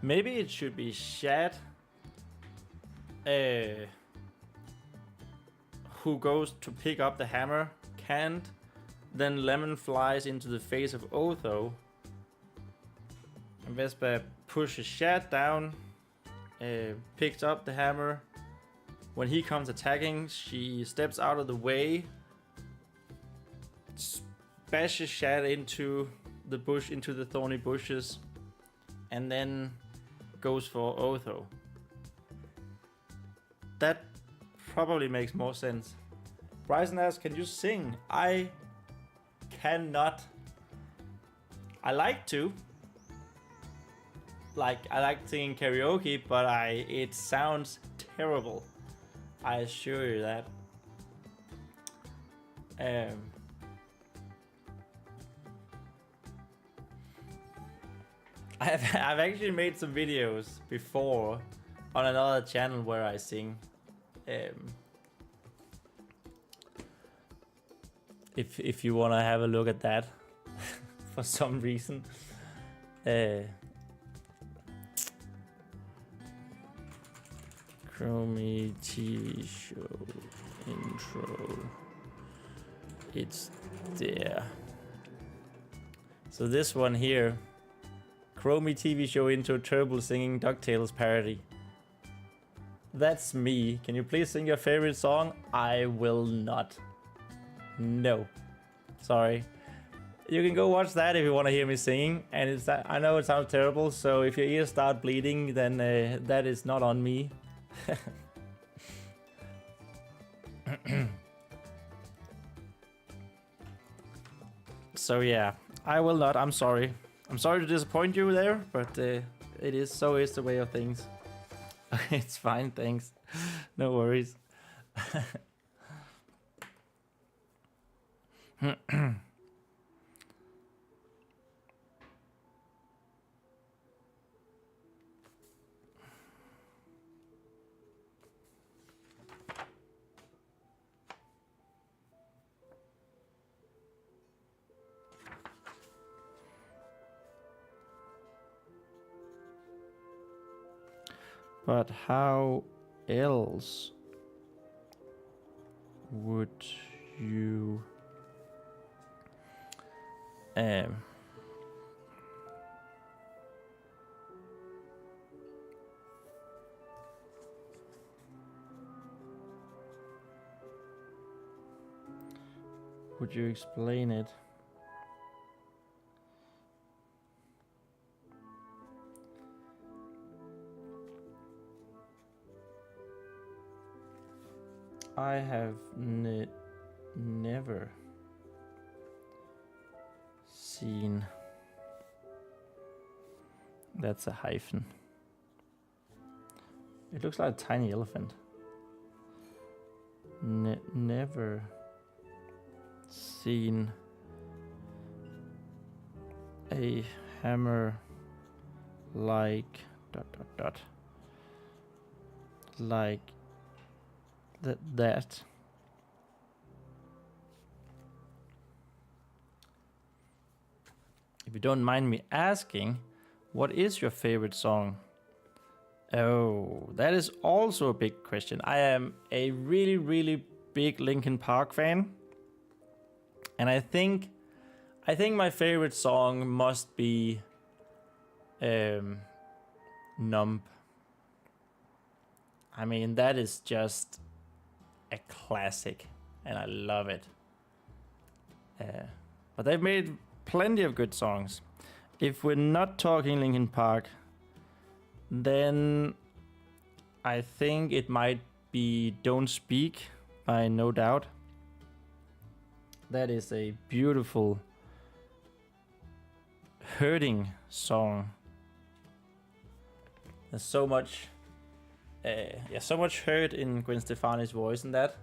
Maybe it should be Shad who goes to pick up the hammer, can't, then Lemon flies into the face of Otho. And Vespa pushes Shad down, picks up the hammer. When he comes attacking, she steps out of the way, bashes Shad into the bush, into the thorny bushes, and then goes for Otho. That probably makes more sense. Bryson asks, can you sing? I cannot. I like to. I like singing karaoke, but it sounds terrible. I assure you that. I've actually made some videos before on another channel where I sing. If you wanna have a look at that, for some reason. Chromie TV show intro. It's there. So this one here. Chromie TV show intro Turbo singing DuckTales parody. That's me. Can you please sing your favorite song? I will not. No. Sorry. You can go watch that if you want to hear me singing. And it's that, I know it sounds terrible, so if your ears start bleeding, then that is not on me. So yeah, I will not. I'm sorry. I'm sorry to disappoint you there, but it is the way of things. It's fine, thanks. No worries. But how else would you explain it? I have never seen. That's a hyphen. It looks like a tiny elephant. Never seen a hammer like ... like that. If you don't mind me asking, what is your favorite song? Oh, that is also a big question. I am a really, really big Linkin Park fan. And I think my favorite song must be Numb. I mean, that is just a classic, and I love it. But they've made plenty of good songs. If we're not talking Linkin Park, then I think it might be Don't Speak by No Doubt. That is a beautiful, hurting song. There's so much so much hurt in Gwen Stefani's voice, and that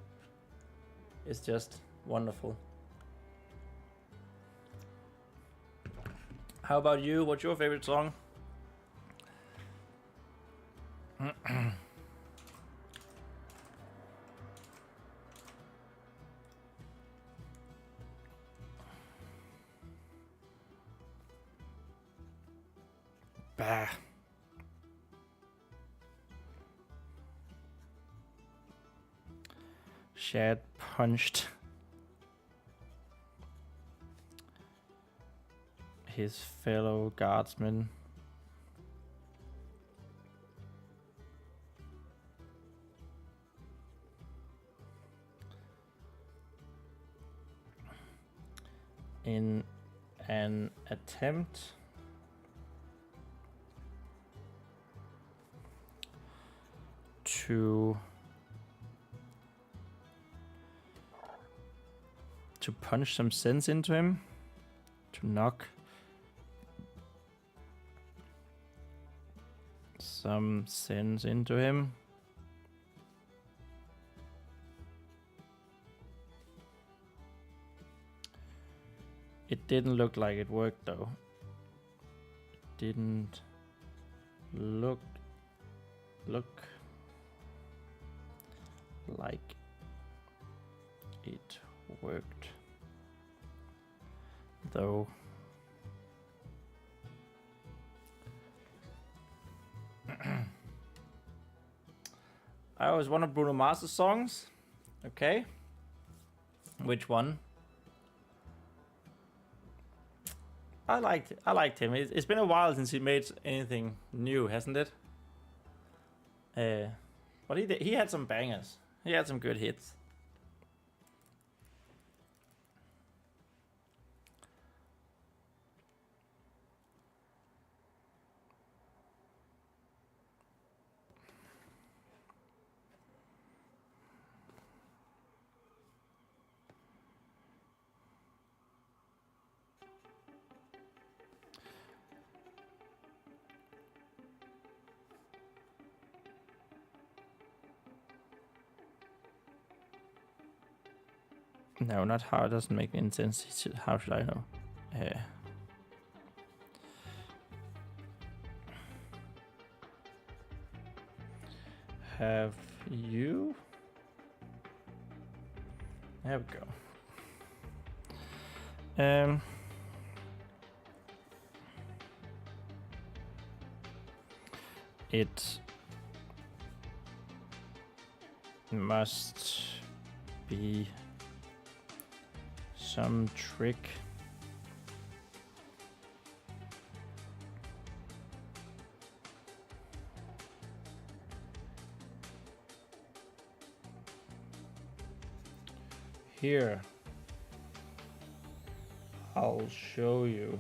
is just wonderful. How about you? What's your favorite song? Bah. Shad punched his fellow guardsman. In an attempt to punch some sense into him, to knock some sense into him. It didn't look like it worked though. It didn't look like it worked though. I always wanted Bruno Mars's songs. Okay. Which one? I liked him. It's been a while since he made anything new, hasn't it? But he had some bangers. He had some good hits. No, not how. It doesn't make any sense. How should I know? Have you? There we go. It must be some trick here. I'll show you.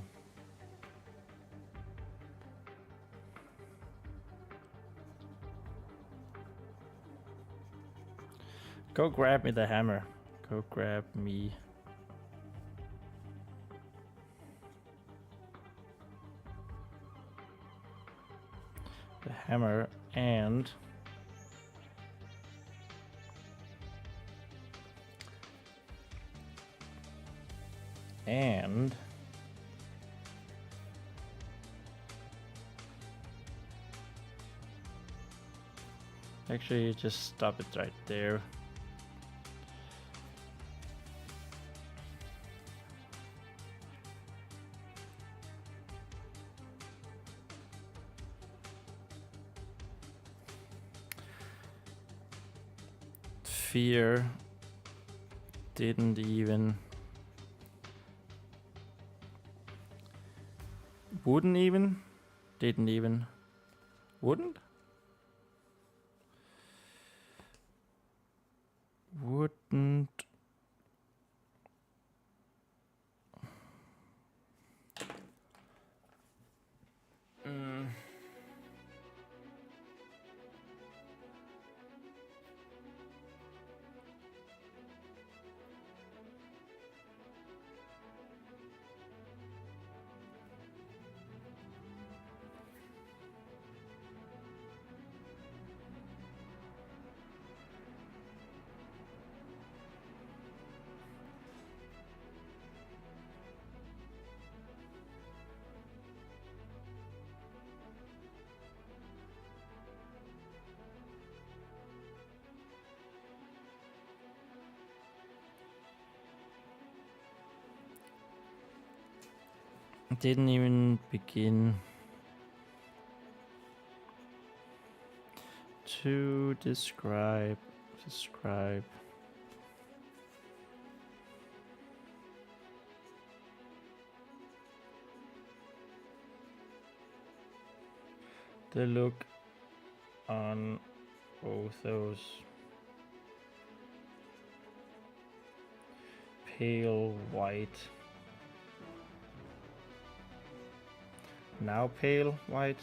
Go grab me the hammer. Go grab me. The hammer and actually just stop it right there. Fear didn't even, wouldn't even, didn't even, wouldn't, wouldn't. Didn't even begin to describe the look on Otho's pale white, now pale white,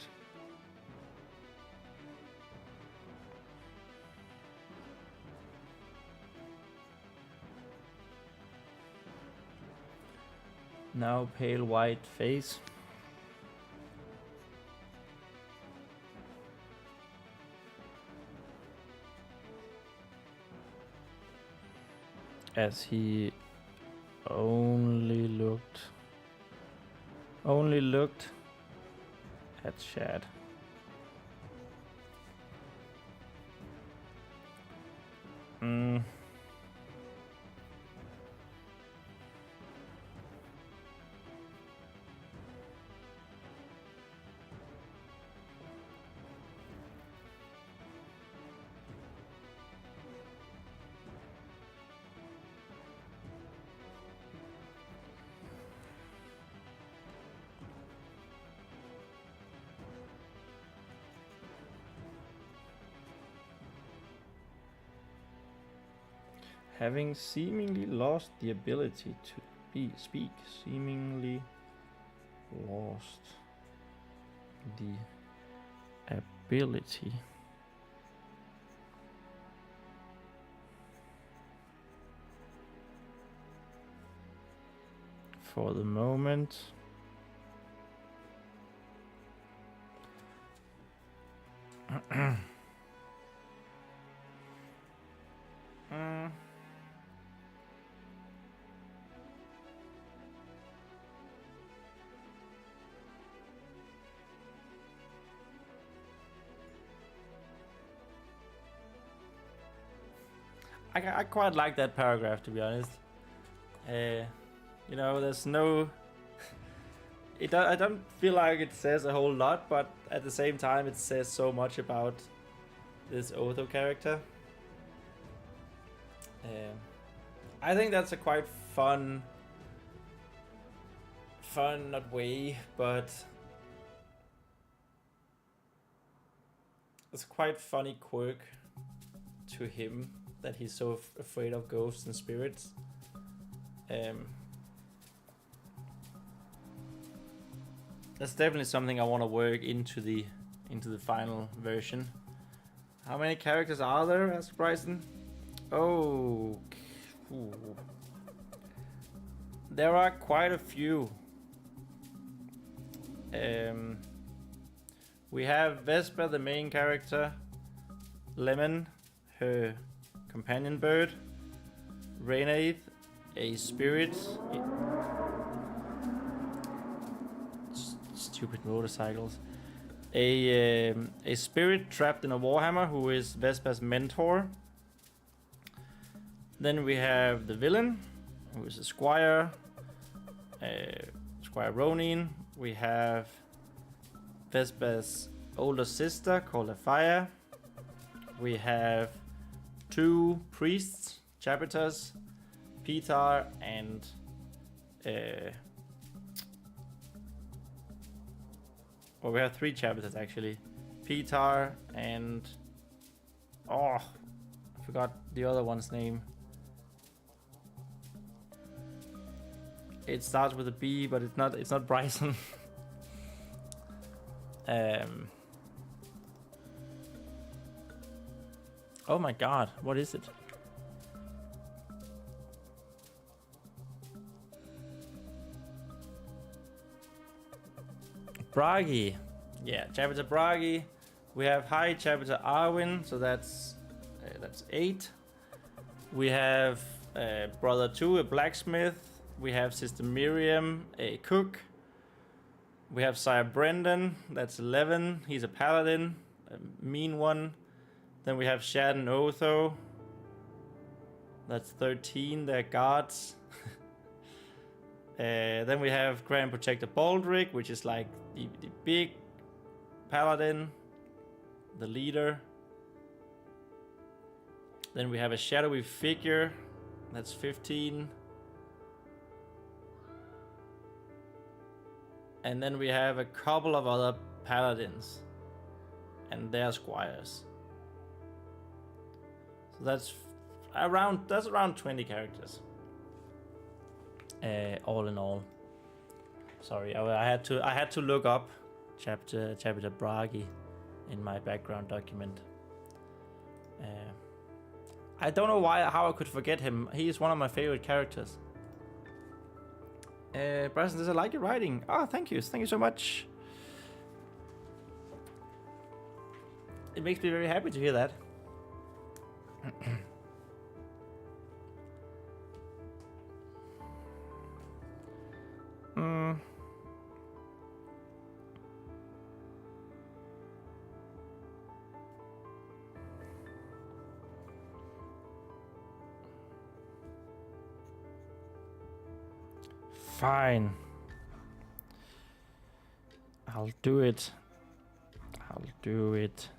now pale white face. As he only looked at Shad. Having seemingly lost the ability to speak, seemingly lost the ability. For the moment. I quite like that paragraph, to be honest. You know, there's no... I don't feel like it says a whole lot, but at the same time it says so much about this Otho character. I think that's a quite fun, not way, but it's quite funny quirk to him that he's so afraid of ghosts and spirits. That's definitely something I want to work into the final version. How many characters are there? Asked Bryson. Oh, ooh. There are quite a few. We have Vespa, the main character, Lemon, her companion bird, Rhenàidd, a spirit. Stupid motorcycles. A spirit trapped in a warhammer who is Vespa's mentor. Then we have the villain, who is a squire, Squire Ronin. We have Vespa's older sister called Afia. We have two priests, chapters, Peter and well, we have three chapters actually. Peter and I forgot the other one's name. It starts with a B, but it's not Bryson. Oh my god, what is it? Bragi. Yeah, chapter Bragi. We have high chapter Arwen, so that's 8. We have brother 2, a blacksmith. We have sister Miriam, a cook. We have Sire Brendan, that's 11. He's a paladin, a mean one. Then we have Shad and Otho. That's 13, they're guards. Then we have Grand Protector Baldric, which is like the big paladin, the leader. Then we have a shadowy figure, that's 15. And then we have a couple of other paladins and their squires. So that's around 20 characters. All in all. Sorry, I had to look up chapter Bragi in my background document. I don't know how I could forget him. He is one of my favorite characters. Bryson says, I like your writing. Oh, thank you so much. It makes me very happy to hear that. Fine. I'll do it. I'll do it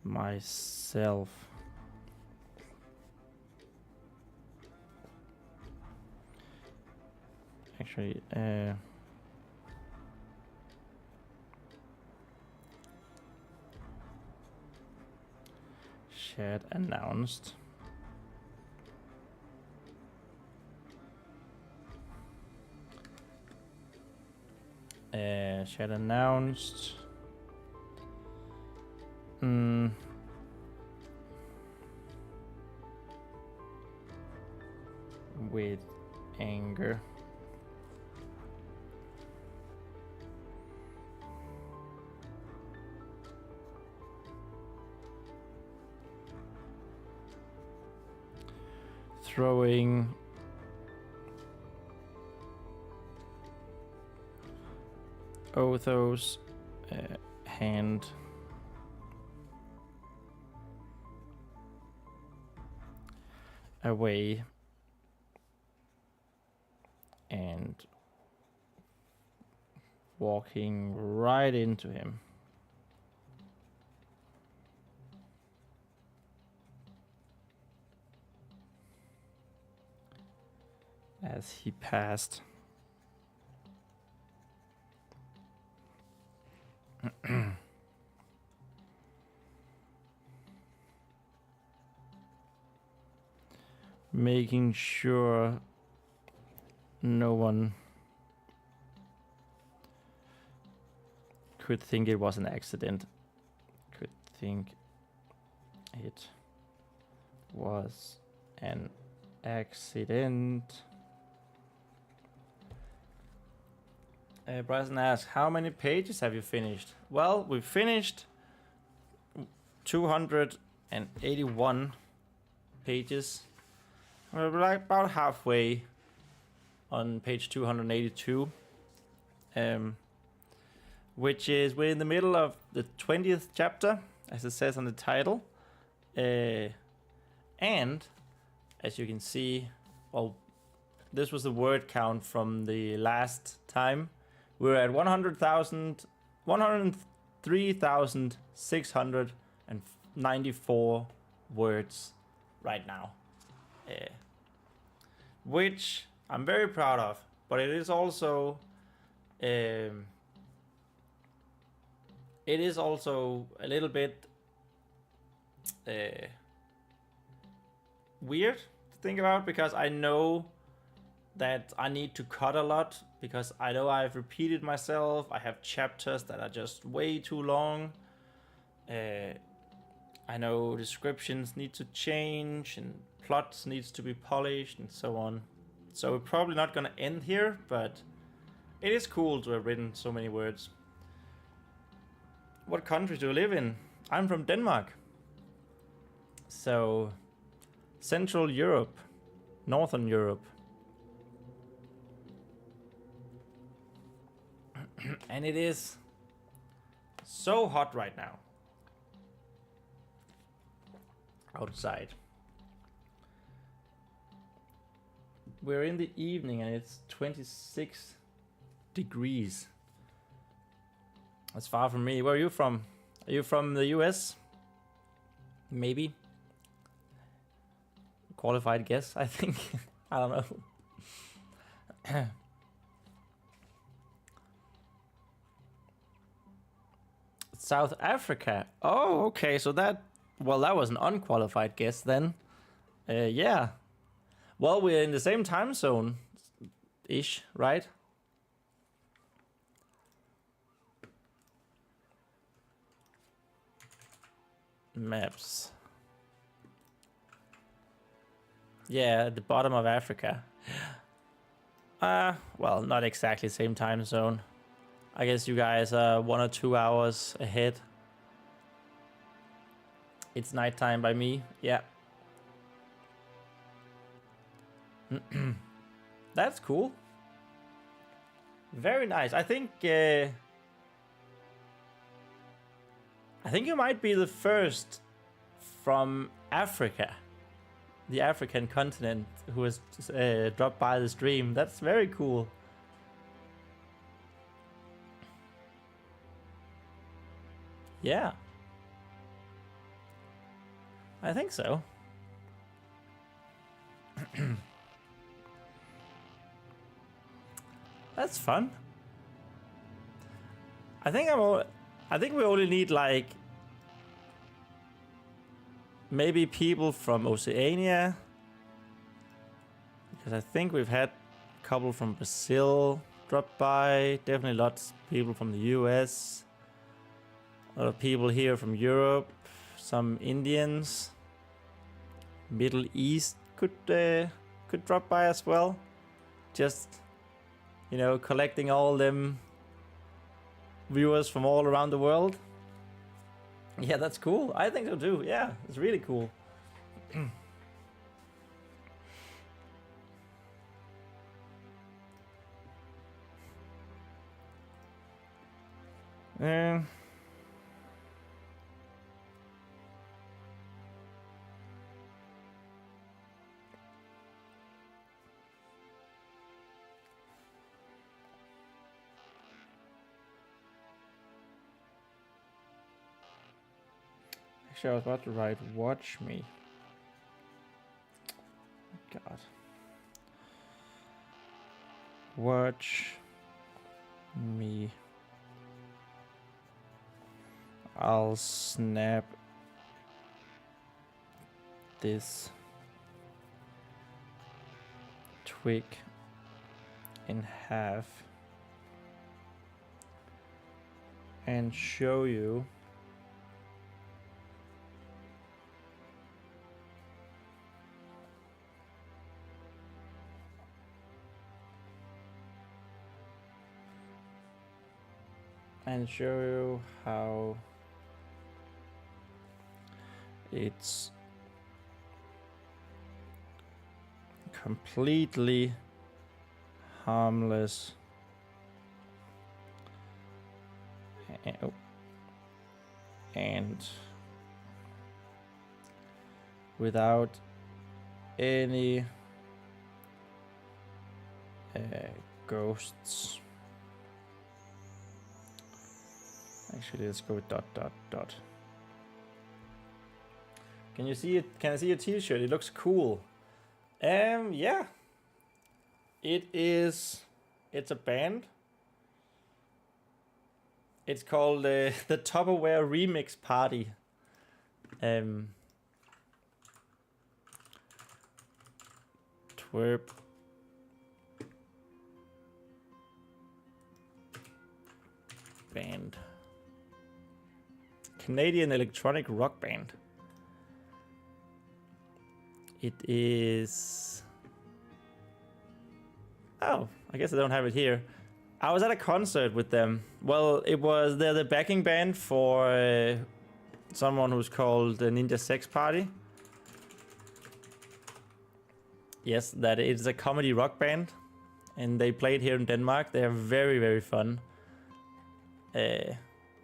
myself. Actually, shared announced. Shared announced. With anger. Throwing Otho's hand away and walking right into him. As he passed. Making sure no one could think it was an accident. Could think it was an accident. Bryson asks, how many pages have you finished? Well, we finished 281 pages. We're like about halfway on page 282, which is we're in the middle of the 20th chapter, as it says on the title. And as you can see, well, this was the word count from the last time. We're at 103,694 words right now, which I'm very proud of. But it is also, a little bit weird to think about, because I know that I need to cut a lot, because I know I've repeated myself. I have chapters that are just way too long. I know descriptions need to change and plots needs to be polished and so on. So we're probably not gonna end here, but it is cool to have written so many words. What country do you live in? I'm from Denmark. So Central Europe, Northern Europe. And it is so hot right now outside. We're in the evening and it's 26 degrees. That's far from me. Where are you from? Are you from the US? Maybe. Qualified guess, I think. I don't know. South Africa. Oh, okay. So that was an unqualified guess then. Yeah. Well, we're in the same time zone ish, right? Maps. Yeah, at the bottom of Africa. Well, not exactly same time zone. I guess you guys are 1 or 2 hours ahead. It's nighttime by me. Yeah. That's cool. Very nice. I think you might be the first from Africa, the African continent, who has dropped by the stream. That's very cool. Yeah. I think so. That's fun. I think we only need like maybe people from Oceania, because I think we've had a couple from Brazil drop by. Definitely lots of people from the US. A lot of people here from Europe. Some Indians. Middle East could drop by as well. Just, you know, collecting all them viewers from all around the world. Yeah, that's cool. I think so too. Yeah, it's really cool. Actually, I was about to write "watch me." God. Watch me. I'll snap this twig in half and show you and show you how it's completely harmless. And without any ghosts. Actually, let's go with ... Can you see it? Can I see your t-shirt? It looks cool. Yeah. It's a band. It's called the Tupperware Remix Party. Twerp. Band. Canadian electronic rock band. It is... Oh, I guess I don't have it here. I was at a concert with them. Well, they're the backing band for someone who's called the Ninja Sex Party. Yes, that is a comedy rock band. And they played here in Denmark. They are very, very fun.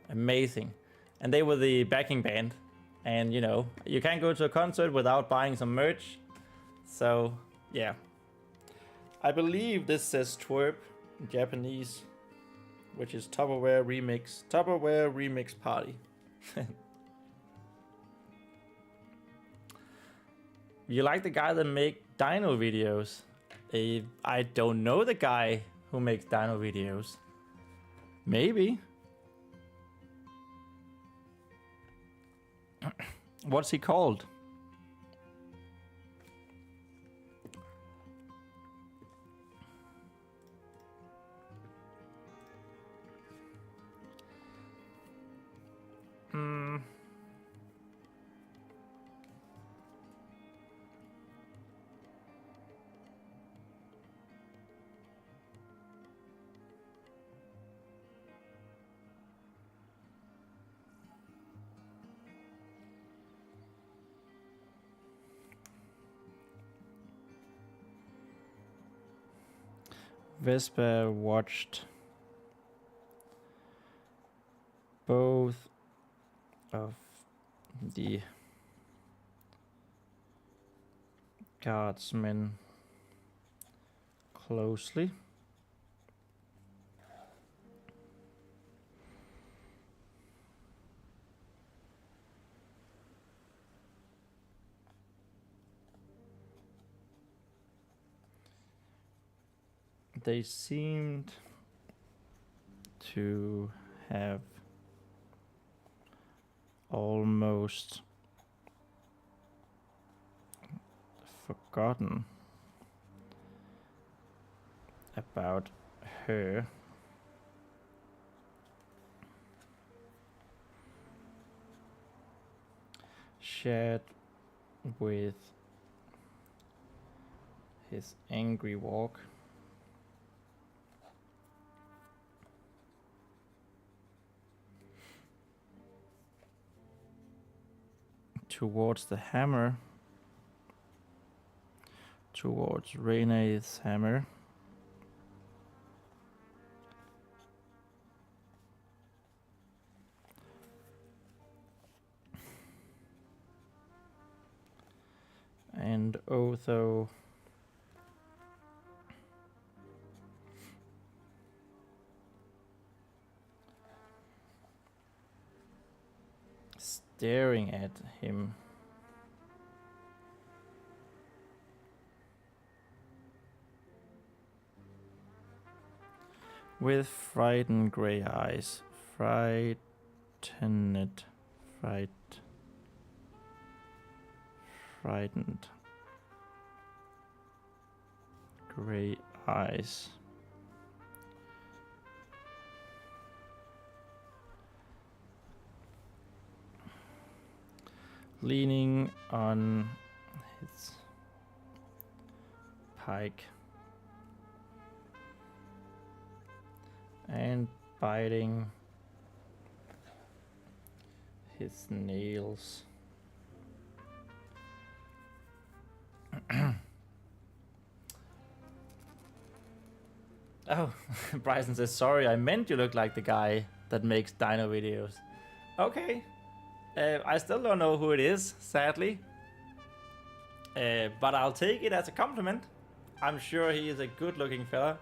Amazing. And they were the backing band. And, you know, you can't go to a concert without buying some merch. So, yeah. I believe this says twerp in Japanese, which is Tupperware Remix Party. You like the guy that make dino videos? I don't know the guy who makes dino videos. Maybe. What's he called? Vespa watched both of the guardsmen closely. They seemed to have almost forgotten about her. Shared with his angry walk. Towards the hammer, towards Rhenàidd's hammer. And Otho staring at him. With frightened grey eyes. Frightened grey eyes. Leaning on his pike and biting his nails. Oh, Bryson says, sorry, I meant you look like the guy that makes dino videos. Okay. I still don't know who it is, sadly. But I'll take it as a compliment. I'm sure he is a good-looking fella.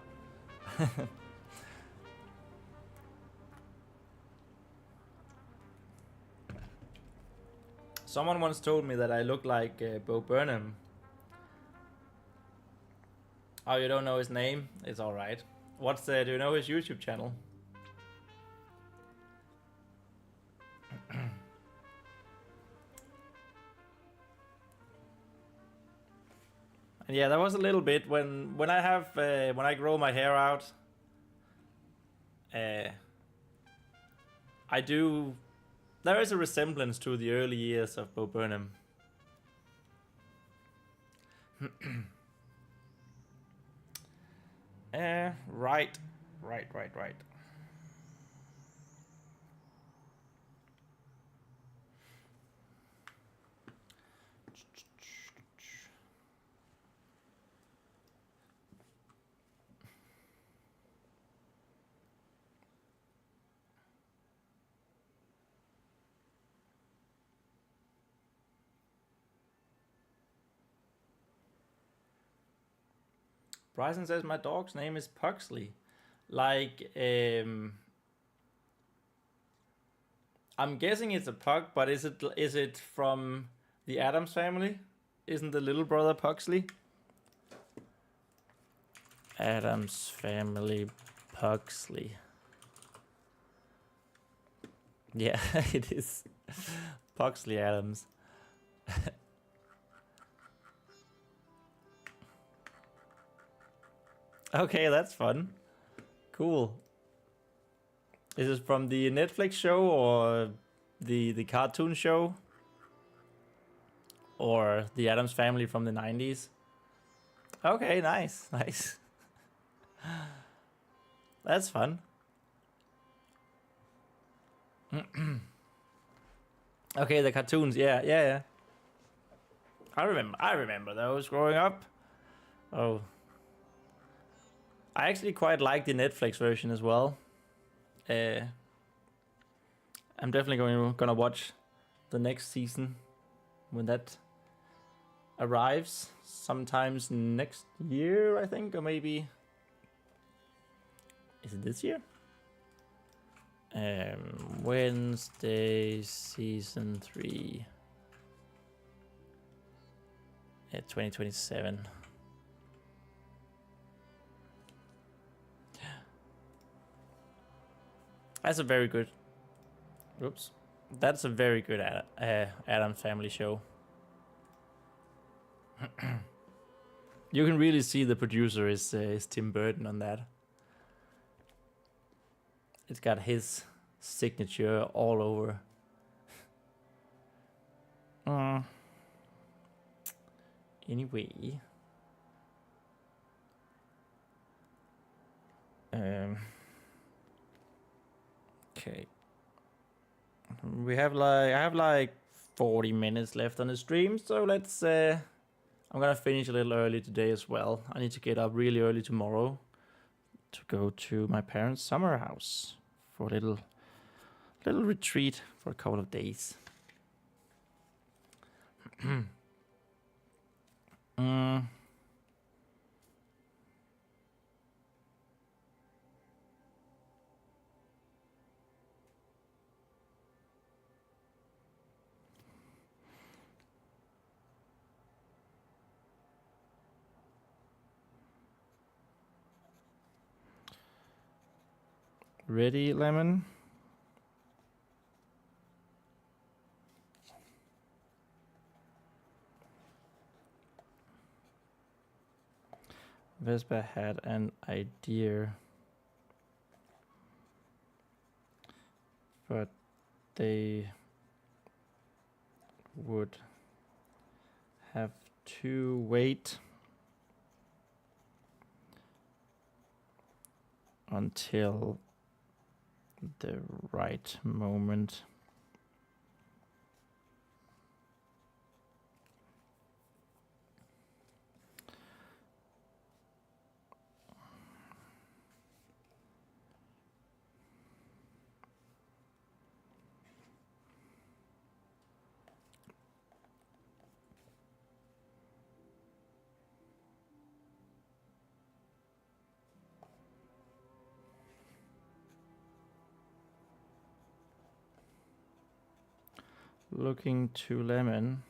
Someone once told me that I look like Bo Burnham. Oh, you don't know his name? It's alright. Do you know his YouTube channel? And yeah, that was a little bit when I grow my hair out. I do. There is a resemblance to the early years of Bo Burnham. Right. Bryson says my dog's name is Puxley. Like, I'm guessing it's a pug, but is it from the Addams family? Isn't the little brother Puxley? Addams family Puxley. Yeah, it is. Puxley Adams. Okay, that's fun. Cool. Is this from the Netflix show or the cartoon show? Or the Addams Family from the 90s? Okay, nice. That's fun. Okay, the cartoons, yeah. I remember those growing up. Oh. I actually quite like the Netflix version as well. I'm definitely gonna watch the next season when that arrives, sometimes next year, I think, or maybe is it this year? Wednesday season 3. 2027. That's a very good. Oops. That's a very good Addams Family show. You can really see the producer is Tim Burton on that. It's got his signature all over. Anyway. Okay. I have like 40 minutes left on the stream, so let's I'm gonna finish a little early today as well. I need to get up really early tomorrow to go to my parents' summer house for a little retreat for a couple of days. Ready, Lemon? Vespa had an idea, but they would have to wait until the right moment. Looking to Lemon.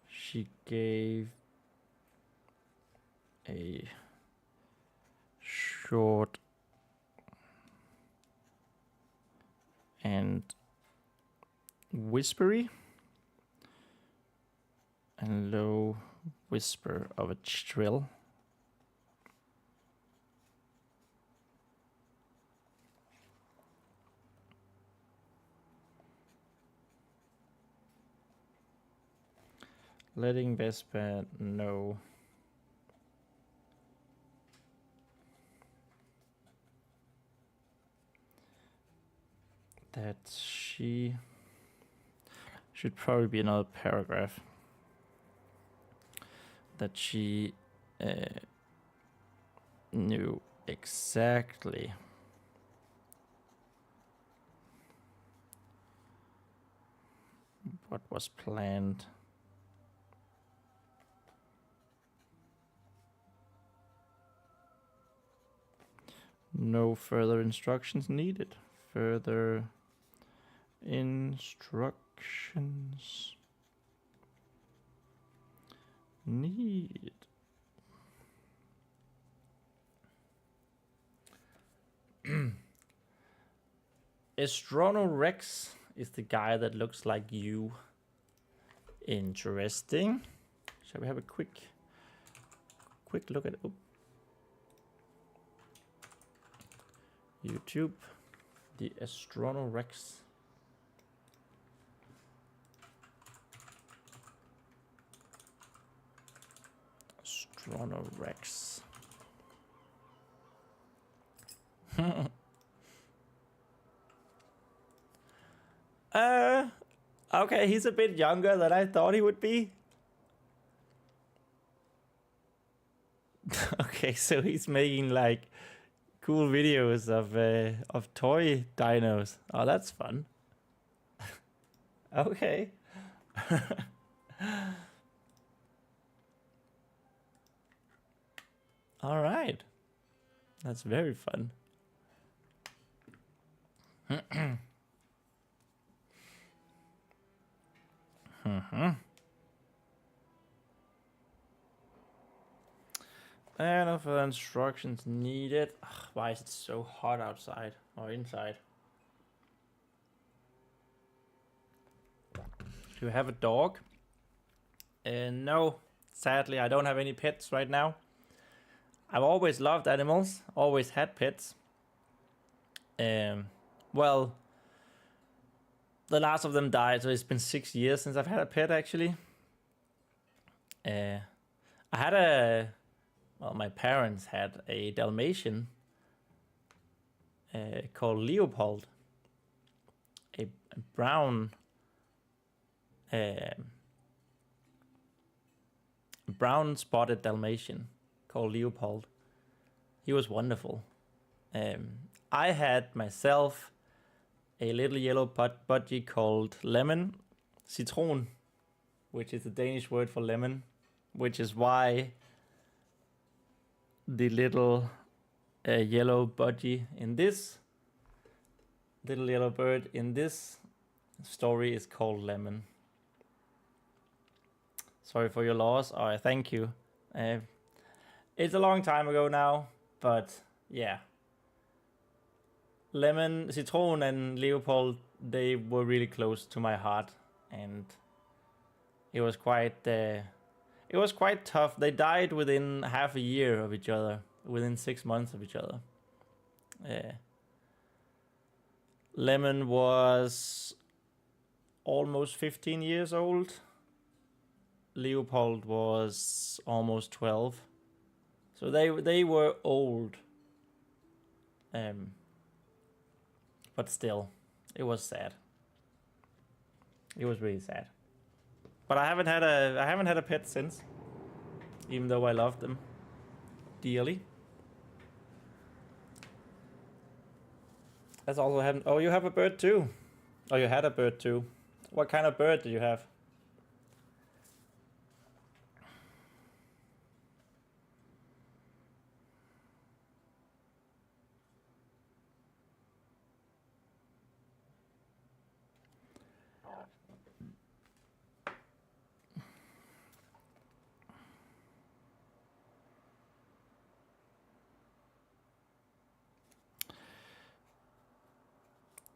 She gave a short and whispery and low whisper of a trill. Letting Vespa know that she should probably be another paragraph. That she knew exactly what was planned. No further instructions needed. Further instructions needed. Astrono Rex is the guy that looks like you. Interesting. Shall we have a quick look at YouTube? The Astrono Rex. Astrono Rex. Okay, he's a bit younger than I thought he would be. Okay, so he's making like cool videos of toy dinos. Oh, that's fun. Okay. All right. That's very fun. No further instructions needed. Ugh, why is it so hot outside or inside? Do you have a dog? No, sadly I don't have any pets right now. I've always loved animals, always had pets. Well, the last of them died, so it's been 6 years since I've had a pet actually. I had my parents had a Dalmatian called Leopold, a brown spotted Dalmatian called Leopold. He was wonderful. I had myself a little yellow budgie called Lemon, Citron, which is the Danish word for lemon, which is why the little yellow budgie in this little yellow bird in this story is called Lemon. Sorry for your loss. Oh, thank you. It's a long time ago now, but yeah. Lemon, Citron, and Leopold, they were really close to my heart, and it was quite tough. They died within half a year of each other, within 6 months of each other. Lemon was almost 15 years old. Leopold was almost 12. So they were old. But still, it was sad. It was really sad. But I haven't had a pet since, even though I loved them dearly. That's also happened. Oh, you have a bird too. Oh, you had a bird too. What kind of bird did you have?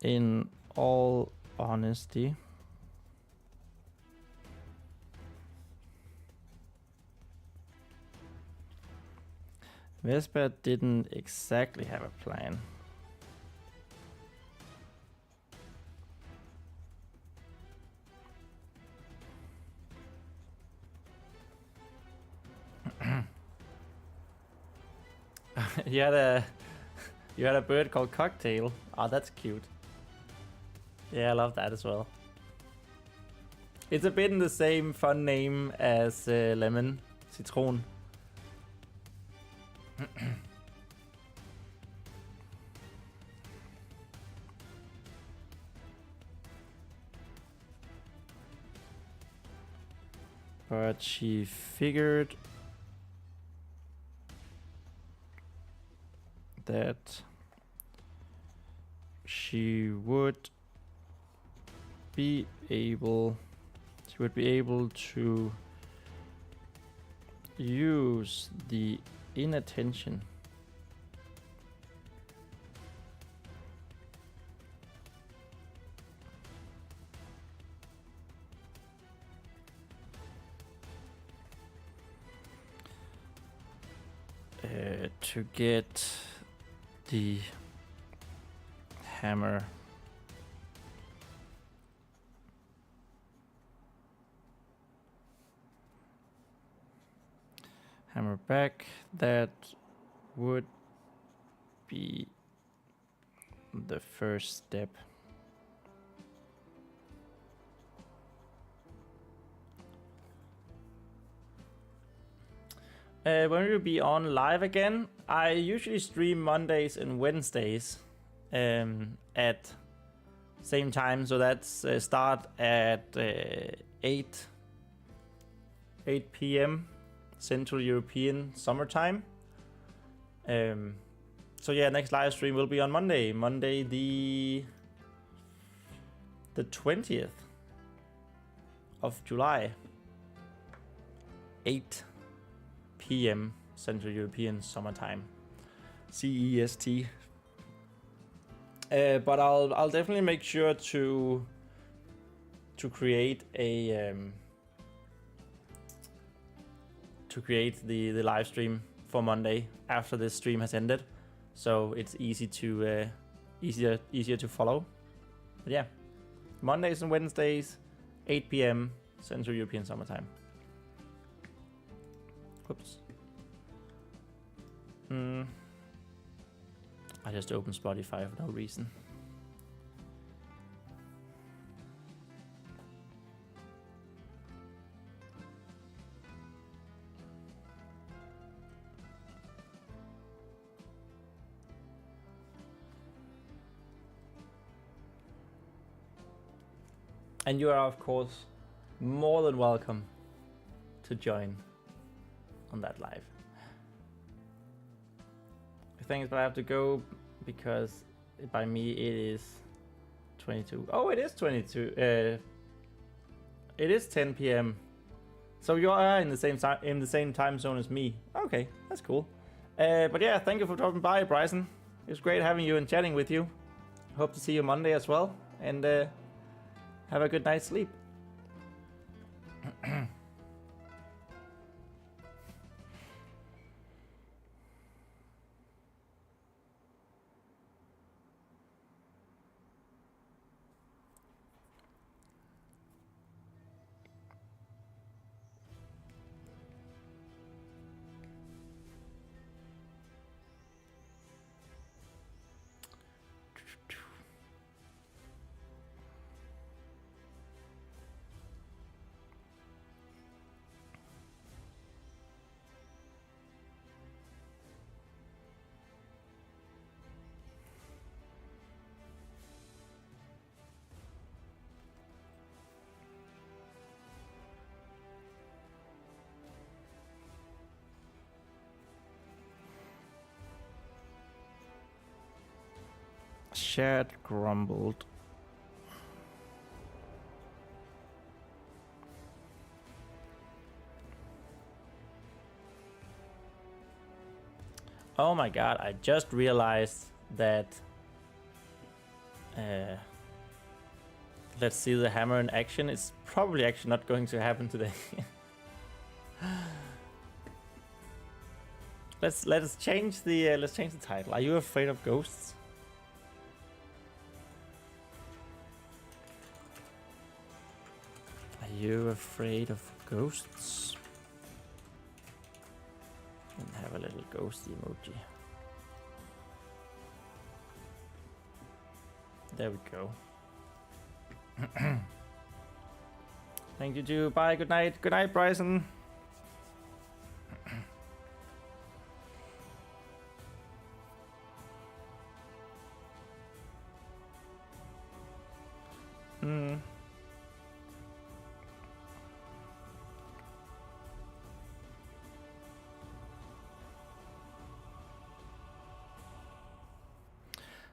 in all honesty, Vespa didn't exactly have a plan. you had a bird called Cocktail. Oh, that's cute. Yeah, I love that as well. It's a bit in the same fun name as Lemon, Citron. But she figured that she would be able to use the inattention to get the hammer back. That would be the first step. When will be on live again? I usually stream Mondays and Wednesdays at same time, so that's start at 8 p.m. Central European summertime. So yeah, next live stream will be on Monday the 20th of July, 8 p.m. Central European summertime, CEST. But I'll definitely make sure to create a the live stream for Monday after this stream has ended, so it's easier to follow. But yeah, Mondays and Wednesdays, 8 p.m. Central European summertime. Whoops. I just opened Spotify for no reason. And you are, of course, more than welcome to join on that live. Thanks, but I have to go because by me it is 22. Oh, it is 22. It is 10 p.m. So you are in the same time zone as me. Okay, that's cool. But yeah, thank you for dropping by, Bryson. It's great having you and chatting with you. Hope to see you Monday as well, and have a good night's sleep. Chat grumbled. Oh my god, I just realized that Let's see the hammer in action. It's probably actually not going to happen today. Let's change the title. Are you afraid of ghosts? Are you afraid of ghosts? And have a little ghost emoji. There we go. Thank you too. Bye. Good night. Good night, Bryson.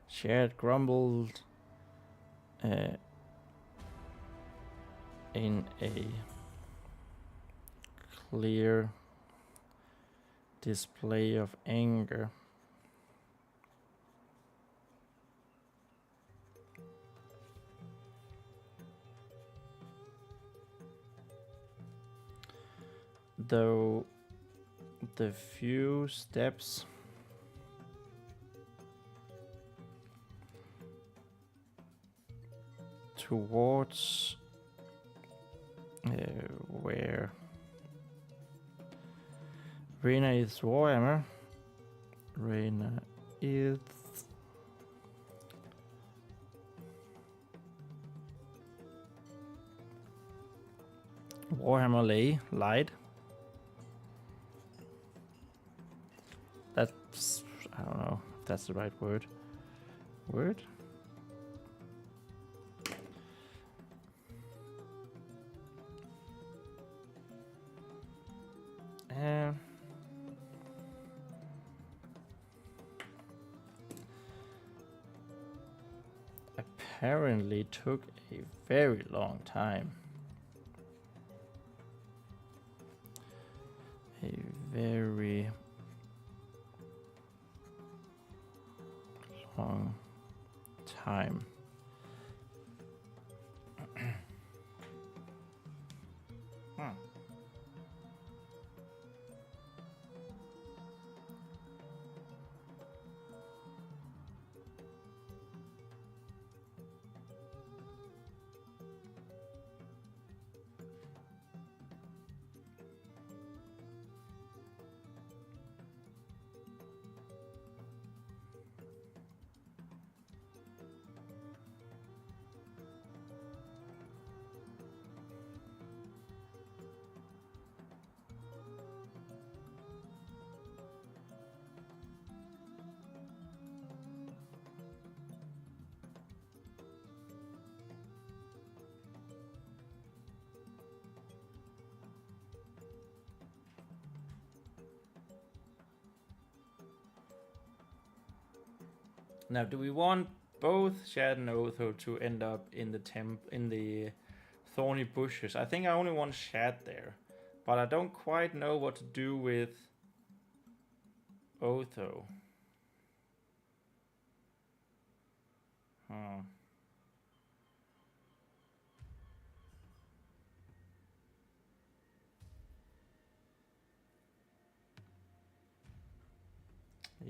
Shared grumbled in a clear display of anger. Though the few steps towards where Rhenàidd's warhammer, Rhenàidd's warhammer lied. That's, I don't know if that's the right word. Apparently took a very long time. A very long time. Now, do we want both Shad and Otho to end up in the thorny bushes? I think I only want Shad there, but I don't quite know what to do with Otho.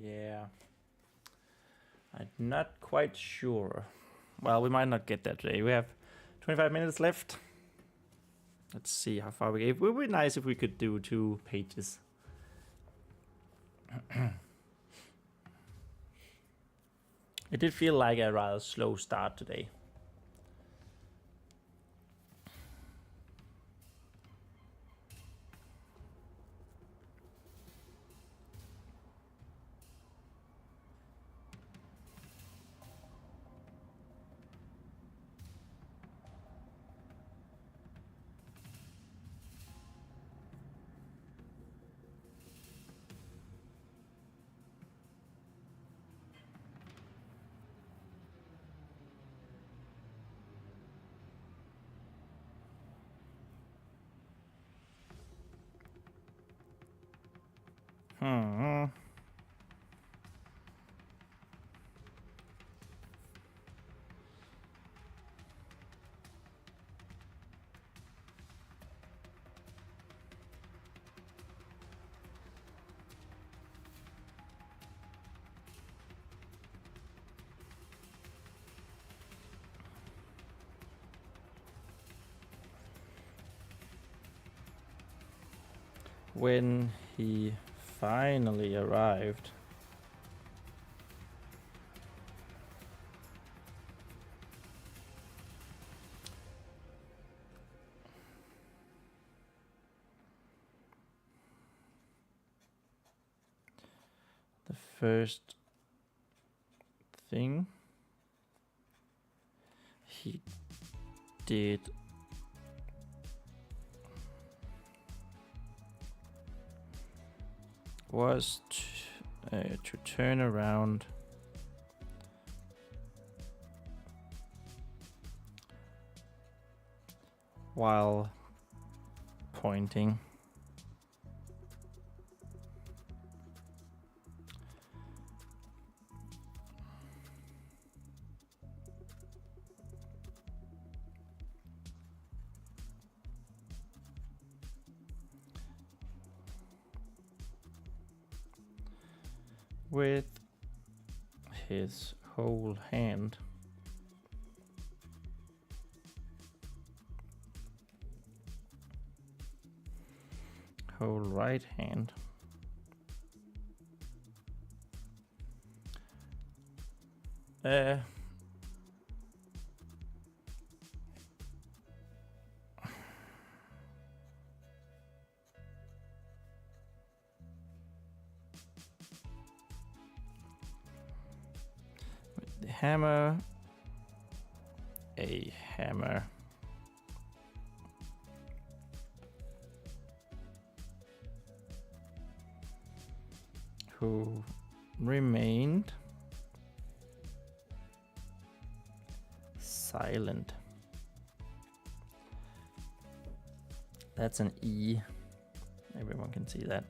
Yeah. I'm not quite sure. Well, we might not get that today. We have 25 minutes left. Let's see how far we get. It would be nice if we could do 2 pages. It did feel like a rather slow start today. when he finally arrived, the first thing he did was to turn around while pointing. With his whole hand. Whole right hand. The hammer, a hammer. Who remained silent. That's an E. Everyone can see that.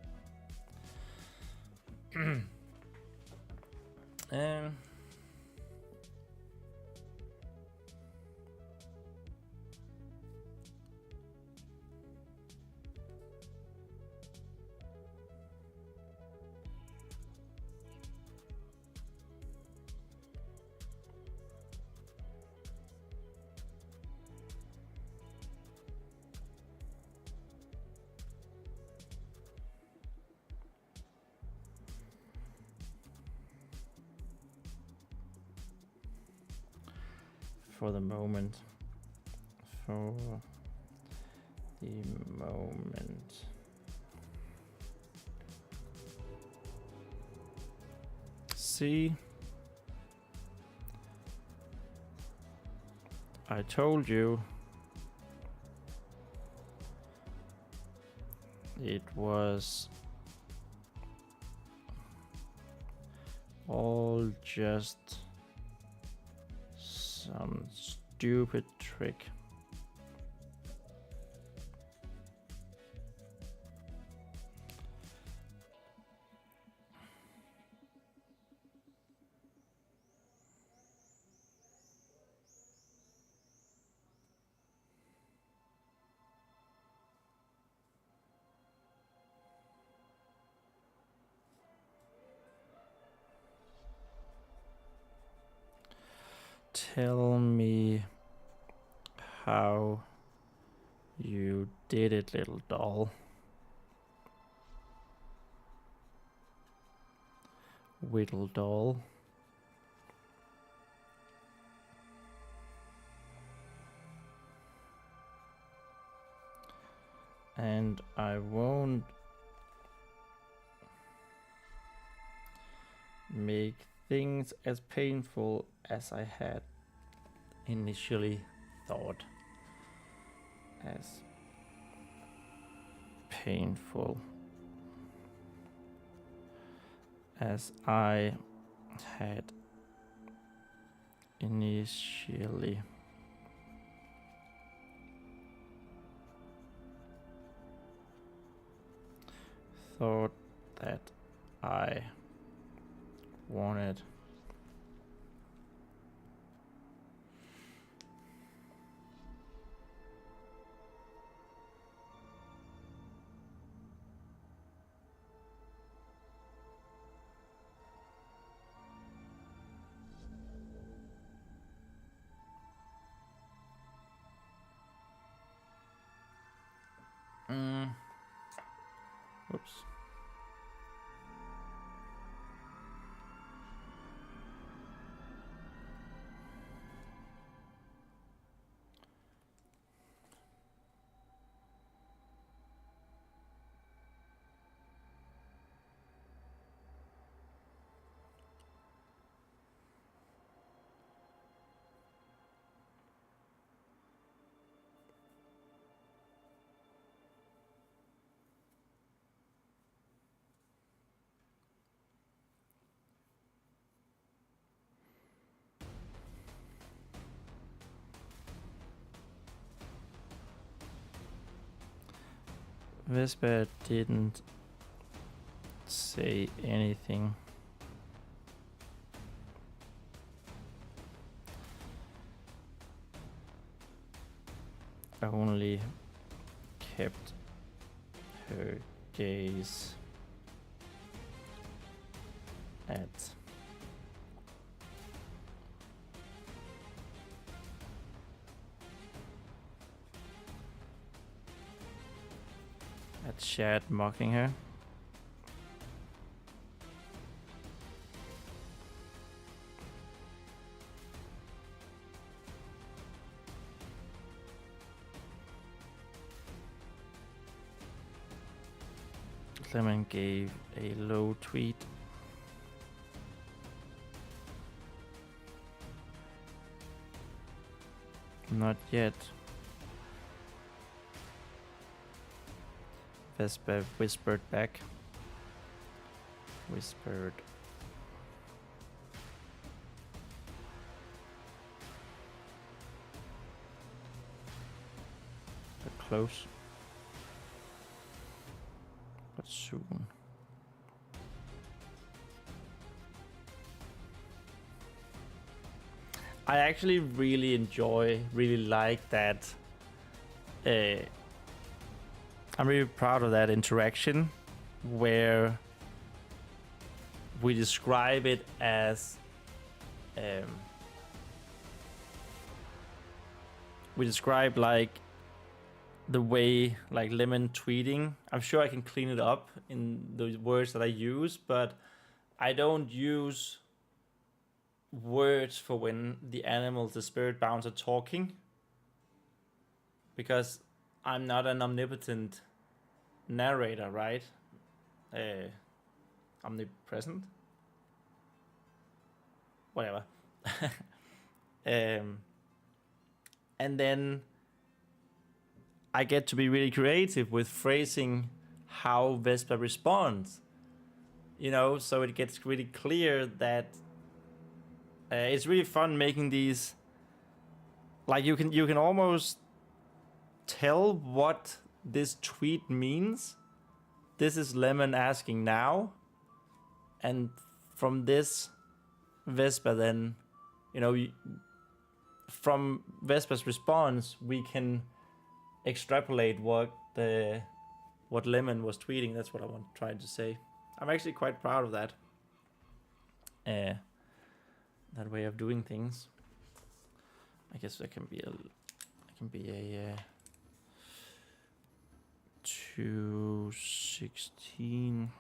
For the moment. See, I told you it was all just some stupid trick. Tell me how you did it, little doll. Whittle doll. And I won't make things as painful as I had initially thought. As painful as I had initially thought that I wanted. Whoops. Vespa didn't say anything. Only kept her gaze at Chad mocking her. Clement gave a low tweet. Not yet. Vespa whispered back. Whispered. But close. But soon. I actually really like that. I'm really proud of that interaction where we describe it as we describe like the way like Lemon tweeting. I'm sure I can clean it up in the words that I use, but I don't use words for when the animals, the spirit bounds, are talking, because I'm not an omnipotent narrator, right? Omnipresent? Whatever. And then I get to be really creative with phrasing how Vespa responds. You know, so it gets really clear that it's really fun making these. Like you can almost tell what this tweet means. This is Lemon asking now, and from this Vespa, then, you know, from Vespa's response, we can extrapolate what Lemon was tweeting. That's what I want trying to say. I'm actually quite proud of that. That way of doing things. I guess that can be a 216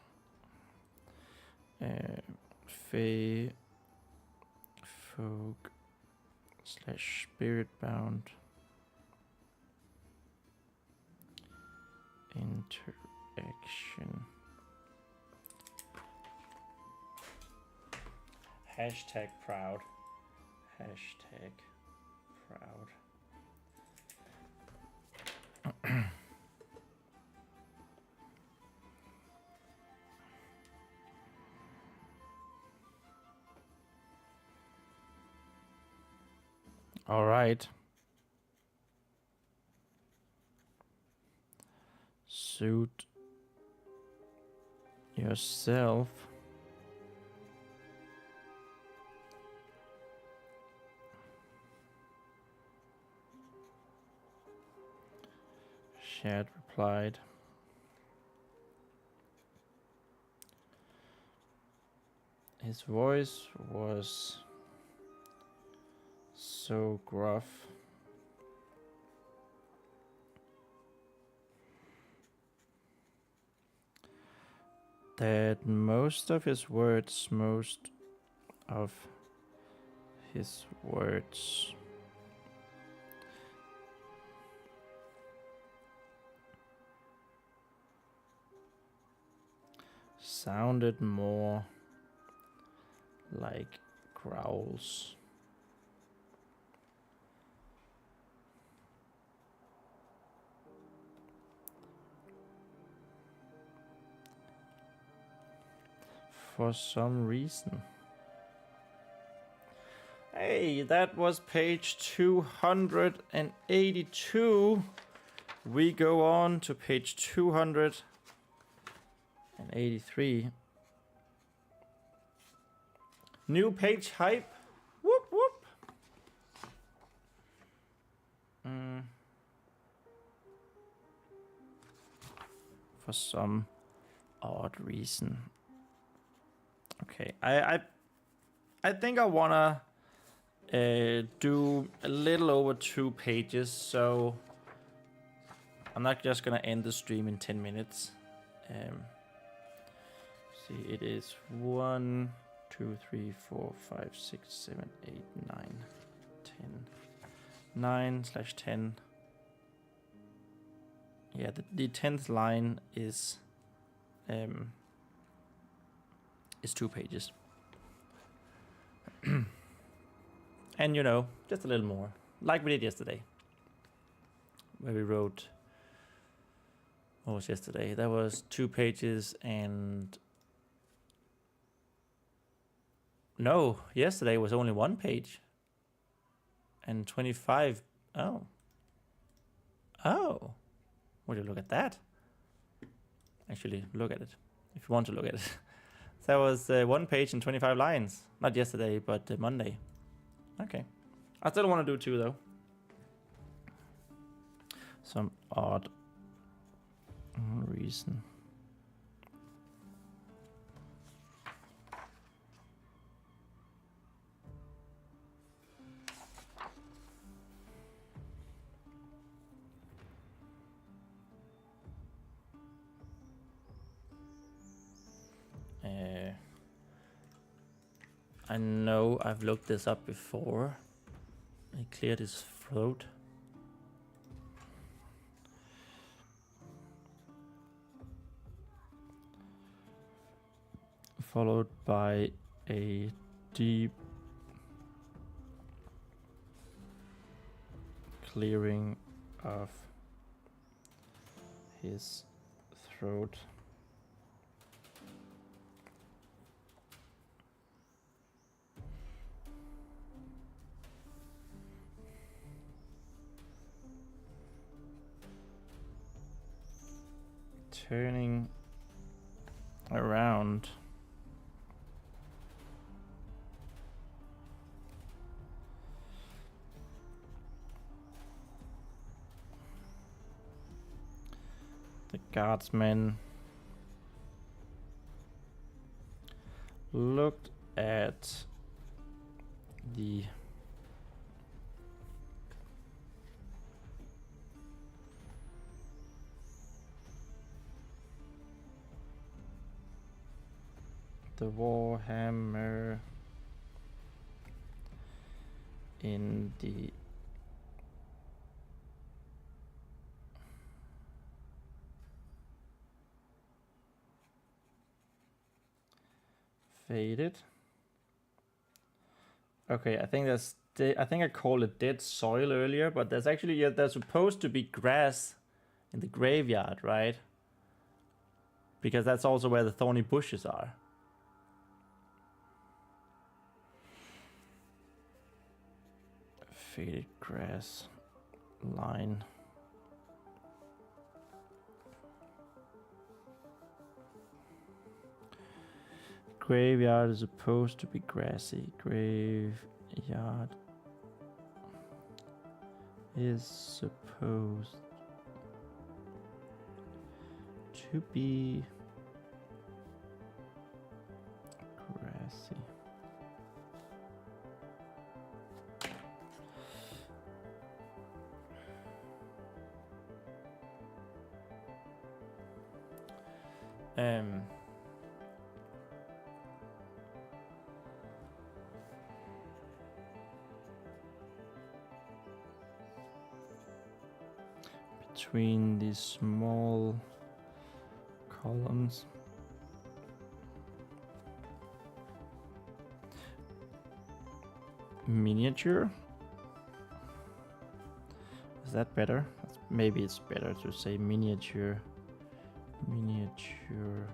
Fey folk / spirit bound interaction. Hashtag proud. Hashtag proud. All right. Suit yourself. Chad replied. His voice was so gruff. that most of his words sounded more like growls. For some reason. Hey, that was page 282. We go on to page 283. New page hype. Whoop whoop. For some odd reason. Okay, I think I wanna do a little over 2 pages, so I'm not just gonna end the stream in 10 minutes. See, it is 1, 2, 3, 4, 5, 6, 7, 8, 9, 10. 9/10. Yeah, the 10th line is 2 pages. And you know, just a little more, like we did yesterday, where we wrote, what was yesterday? That was 2 pages and no, yesterday was only 1 page and 25. Oh, would you look at that? Actually, look at it if you want to look at it. That was 1 page and 25 lines. Not yesterday, but Monday. Okay. I still want to do 2 though. Some odd reason. I know I've looked this up before. He cleared his throat. Followed by a deep clearing of his throat. Turning around. The guardsman looked at the warhammer in the faded. Okay, I think that's I think I called it dead soil earlier, but there's actually there's supposed to be grass in the graveyard, right? Because that's also where the thorny bushes are. Faded grass line. Graveyard is supposed to be grassy. Graveyard is supposed to be grassy. between these small columns. Miniature? Is that better? Maybe it's better to say miniature. Miniature.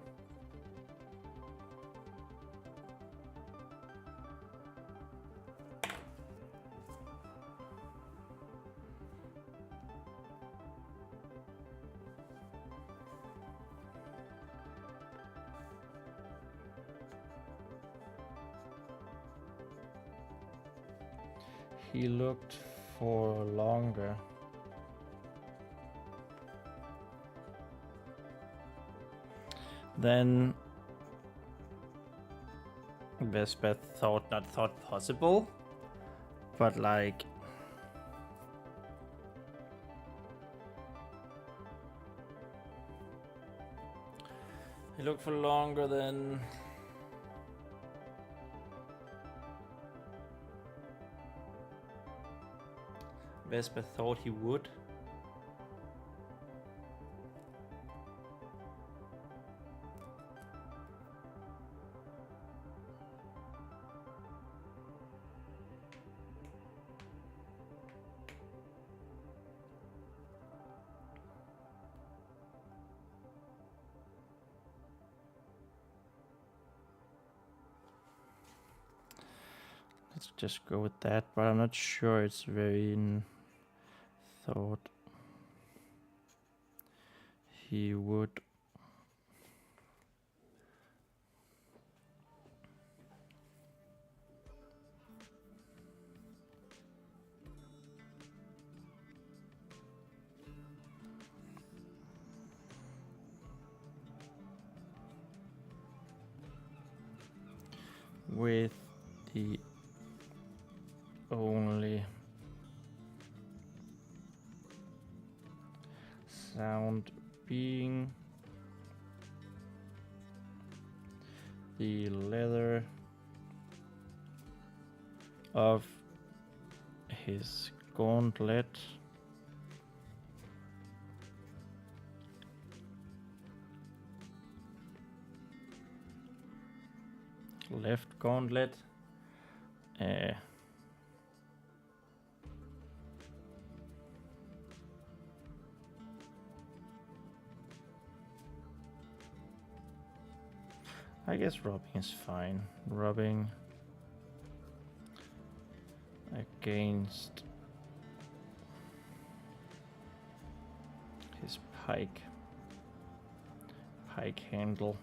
He looked for longer. Then Vespa not thought possible, but like he looked for longer than Vespa thought he would. Let's just go with that, but I'm not sure it's very thought he would. With the only sound being the leather of his gauntlet. Left gauntlet. I guess rubbing is fine. Rubbing against his pike handle.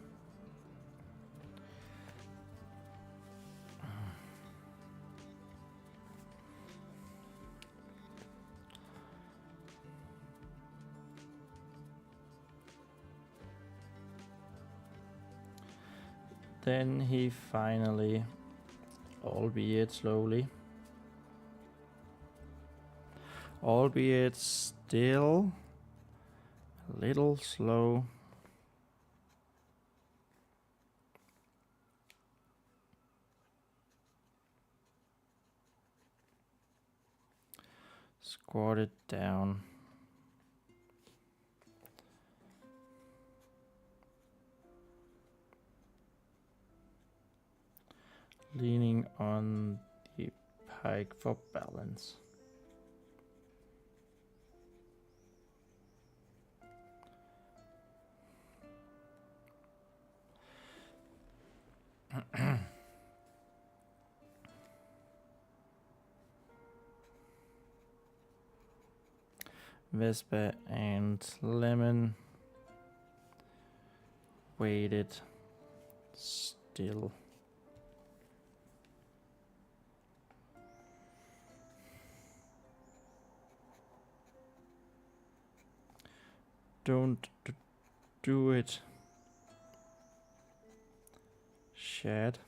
Then he finally, albeit slowly, albeit still a little slow, squatted down. Leaning on the pike for balance. Vespa and Lemon waited still. Don't do it, Shad.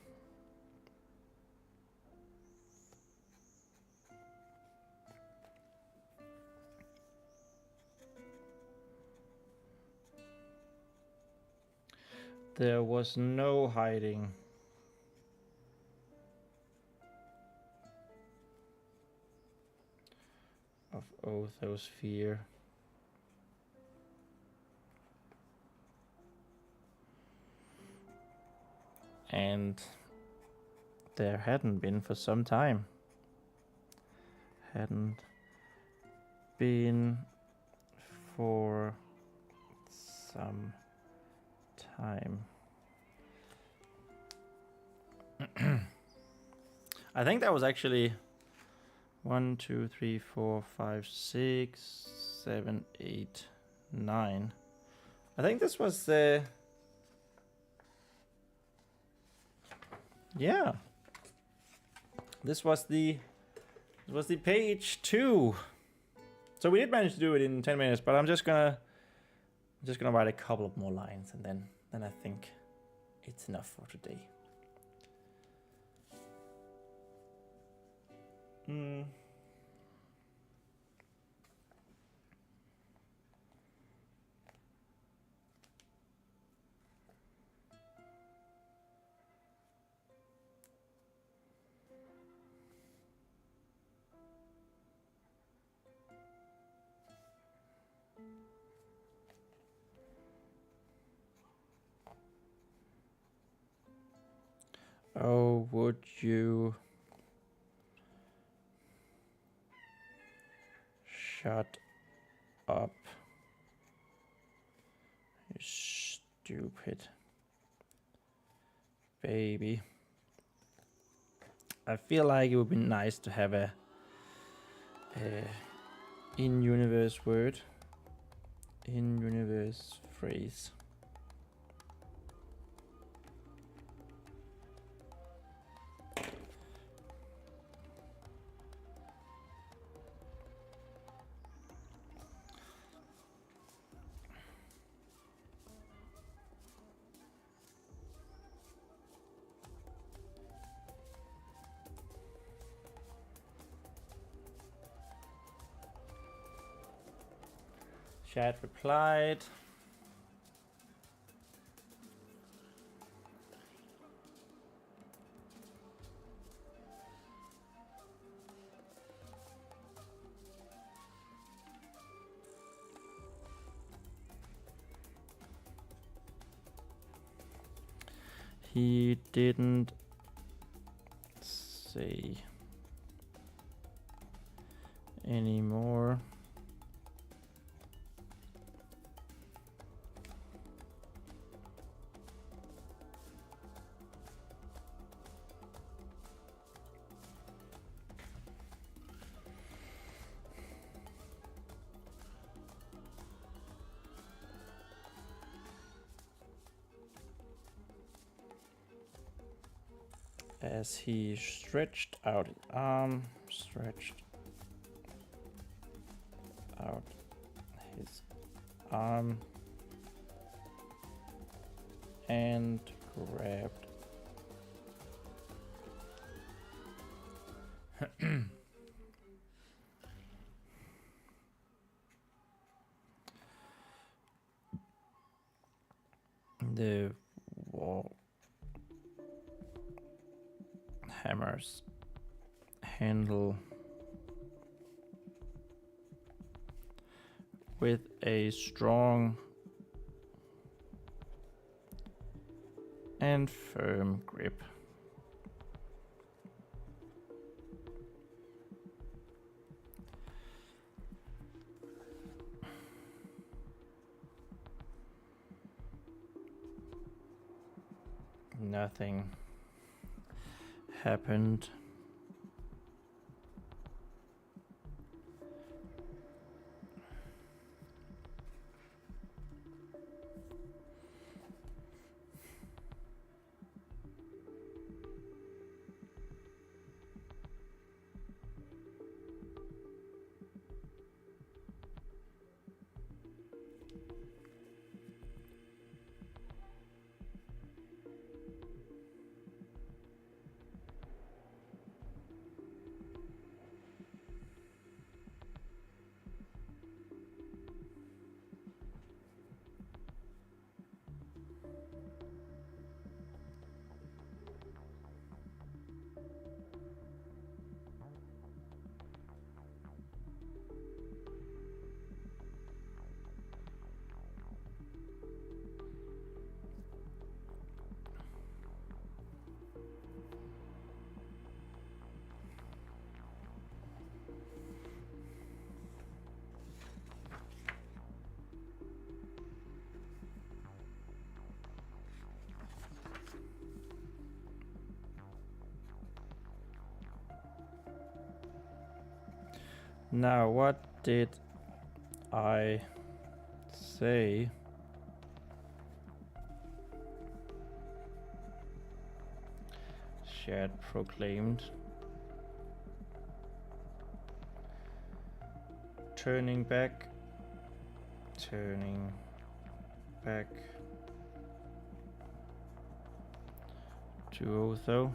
There was no hiding. Of Otho's fear. and there hadn't been for some time. Hadn't been for some time. I think that was actually 1, 2, 3, 4, 5, 6, 7, 8, 9. I think this was the... Yeah. This was the page 2. So we did manage to do it in 10 minutes, but I'm just gonna write a couple of more lines, and then I think it's enough for today. Oh, would you shut up, you stupid baby. I feel like it would be nice to have a in-universe word, in-universe phrase. Chat replied. He didn't say anymore. As he stretched out his arm, and grabbed the hammer's handle with a strong and firm grip. Nothing happened. Now, what did I say? Shared proclaimed. Turning back. Turning back to Otho.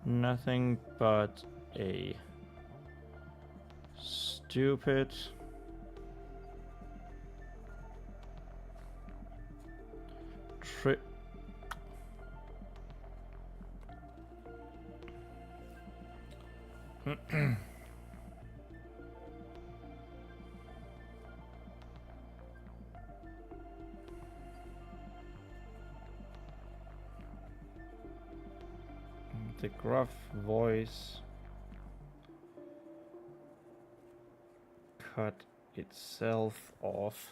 Nothing but a stupid trip. The gruff voice cut itself off.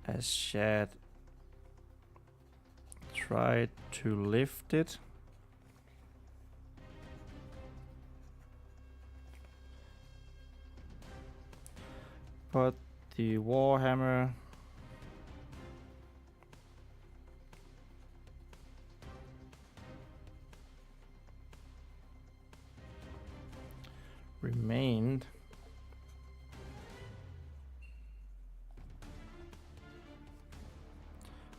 As Shad tried to lift it, but the warhammer remained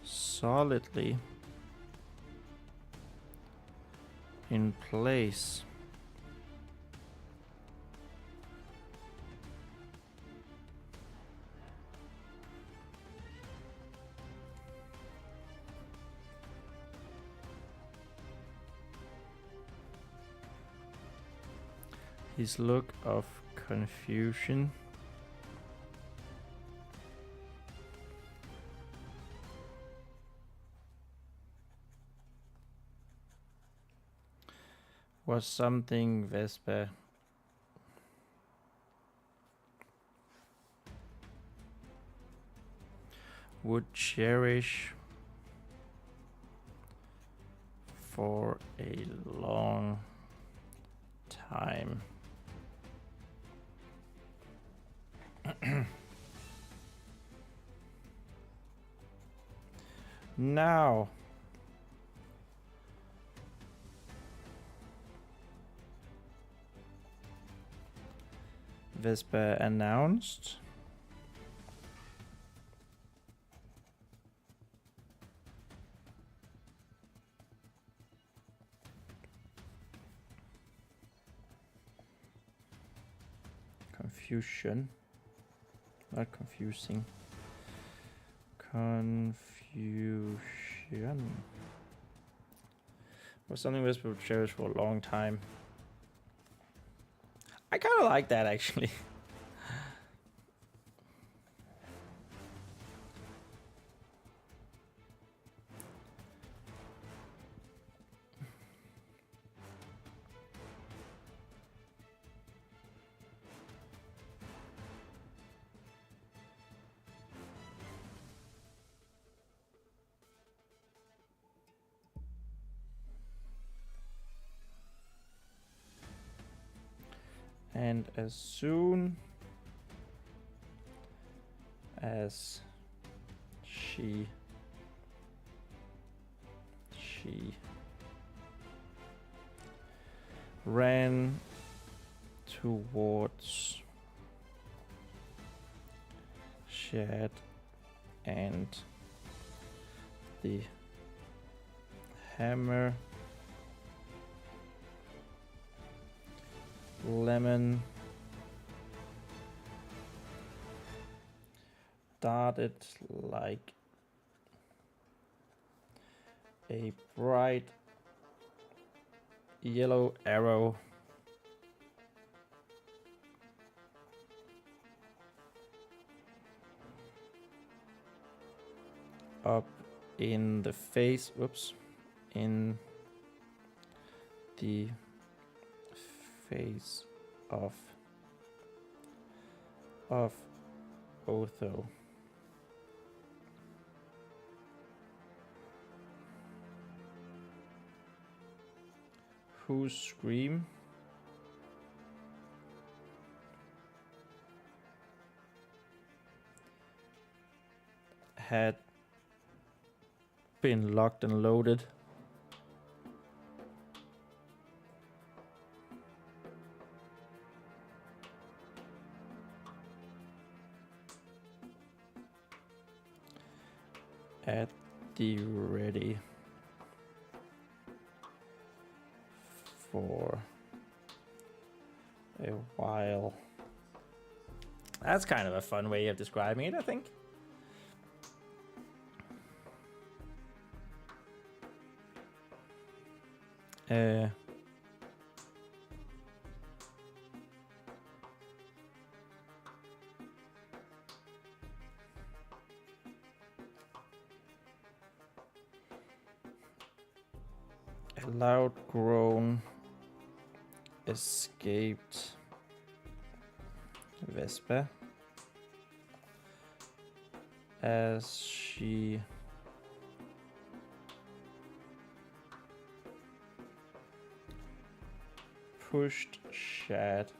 solidly in place. His look of confusion was something Vespa would cherish for a long time. Now, Vespa announced confusion, not confusing, confusion was something Vespa would cherish for a long time. I kind of like that, actually. And as soon as she ran towards Shad and the hammer, Lemon darted like a bright yellow arrow up in the face, whoops, in the face of Otho. Whose scream had been locked and loaded at the ready for a while. That's kind of a fun way of describing it, I think. A loud groan escaped Vespa as she pushed Shad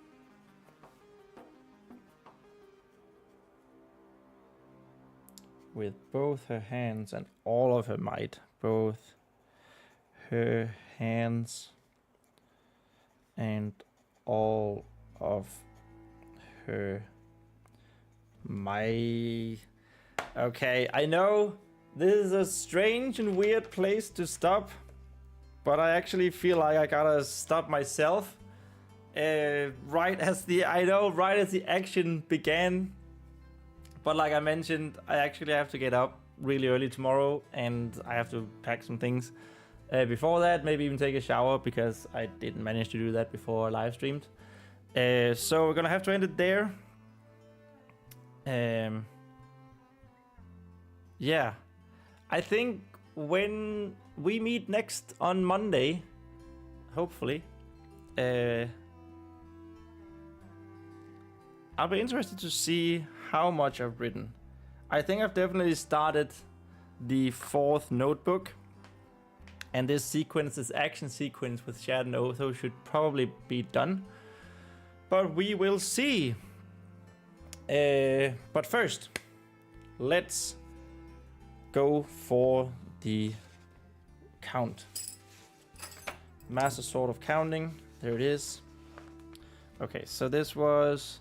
with both her hands and all of her might, both her hands and all of her might. Okay, I know this is a strange and weird place to stop, but I actually feel like I gotta stop myself. Right as the action began, but like I mentioned, I actually have to get up really early tomorrow, and I have to pack some things before that. Maybe even take a shower, because I didn't manage to do that before I live streamed. So we're gonna have to end it there. Yeah, I think when we meet next on Monday, hopefully, I'll be interested to see how much I've written. I think I've definitely started the 4th notebook, and this sequence, this action sequence with Shad and Otho, should probably be done, but we will see. But first, let's go for the count. Master Sword of Counting, there it is. Okay, so this was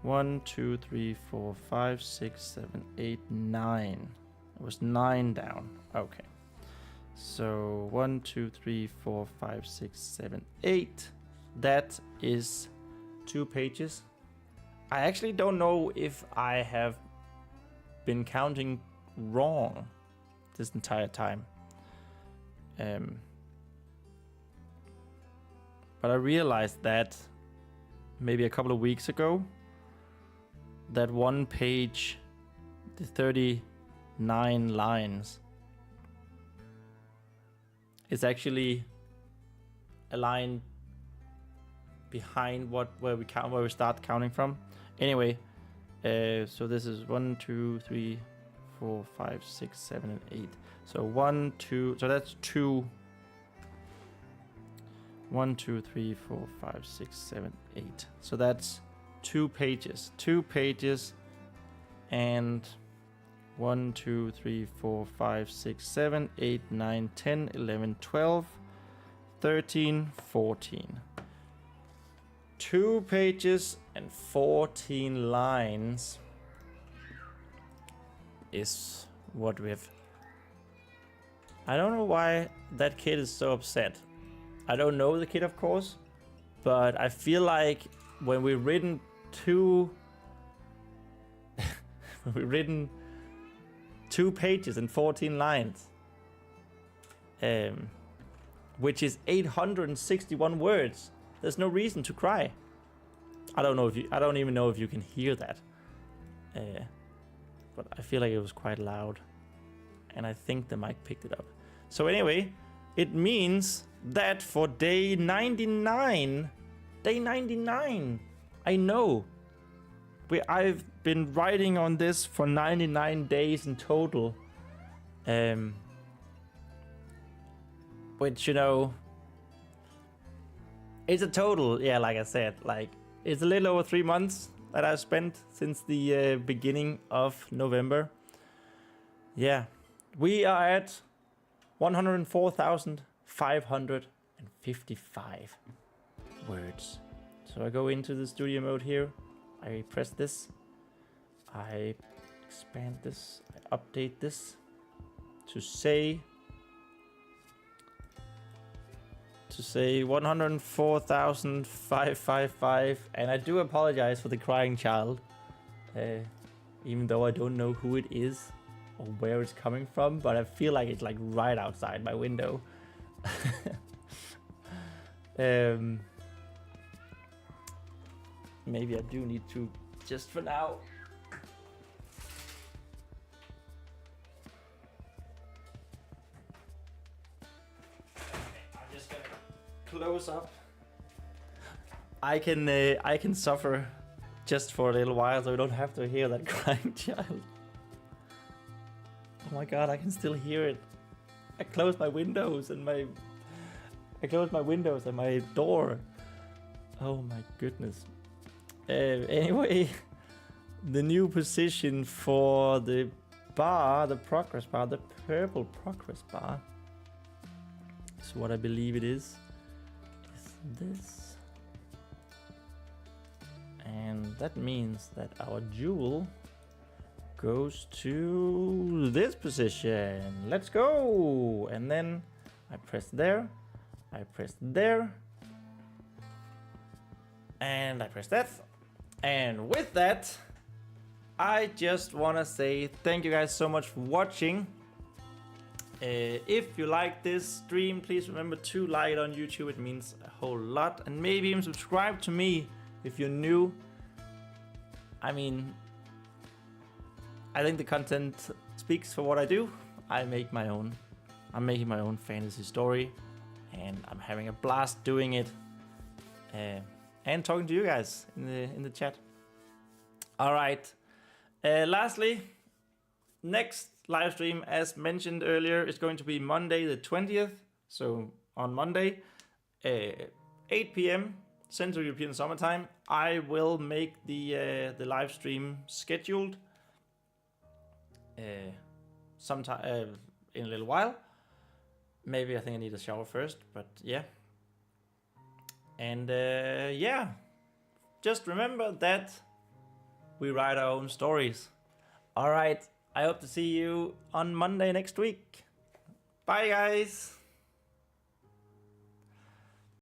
1, 2, 3, 4, 5, 6, 7, 8, 9. It was 9 down. Okay. So 1, 2, 3, 4, 5, 6, 7, 8. That is 2 pages. I actually don't know if I have been counting wrong this entire time. But I realized that maybe a couple of weeks ago, that one page, the 39 lines, is actually a line behind where we start counting from. Anyway, so this is 1, 2, 3, 4, 5, 6, 7, and 8. So 1, 2, so that's 2. 1, 2, 3, 4, 5, 6, 7, 8. So that's 2 pages. 2 pages and 1, 2, 3, 4, 5, 6, 7, 8, 9, 10, 11, 12, 13, 14. 2 pages and 14 lines is what we have. I don't know why that kid is so upset. I don't know the kid, of course, but I feel like when we've written 2 pages and 14 lines, which is 861 words. There's no reason to cry. I don't even know if you can hear that. But I feel like it was quite loud. And I think the mic picked it up. So anyway, it means that for day 99, I know. I've been writing on this for 99 days in total. Which, you know, it's a total, yeah, like I said, like, it's a little over 3 months that I've spent since the beginning of November. Yeah, we are at 104,555 words. So I go into the studio mode here. I press this. I expand this. I update this to say 104,555, and I do apologize for the crying child, even though I don't know who it is or where it's coming from, but I feel like it's like right outside my window. Maybe I do need to, just for now. I'm just gonna close up. I can suffer just for a little while, so I don't have to hear that crying child. Oh my god, I can still hear it. I closed my windows and my door. Oh my goodness. Anyway, the new position for the bar, the progress bar, the purple progress bar, is what I believe it is this. And that means that our jewel goes to this position. Let's go! And then I press there, I press there, and I press that. And with that, I just want to say thank you guys so much for watching. If you like this stream, please remember to like it on YouTube. It means a whole lot. And maybe even subscribe to me if you're new. I mean, I think the content speaks for what I do. I'm making my own fantasy story, and I'm having a blast doing it. And talking to you guys in the chat. All right. Lastly, next live stream, as mentioned earlier, is going to be Monday the 20th. So on Monday, 8 p.m. Central European Summertime, I will make the live stream scheduled sometime in a little while. Maybe I think I need a shower first, but yeah. And yeah, just remember that we write our own stories. All right, I hope to see you on Monday next week. Bye, guys.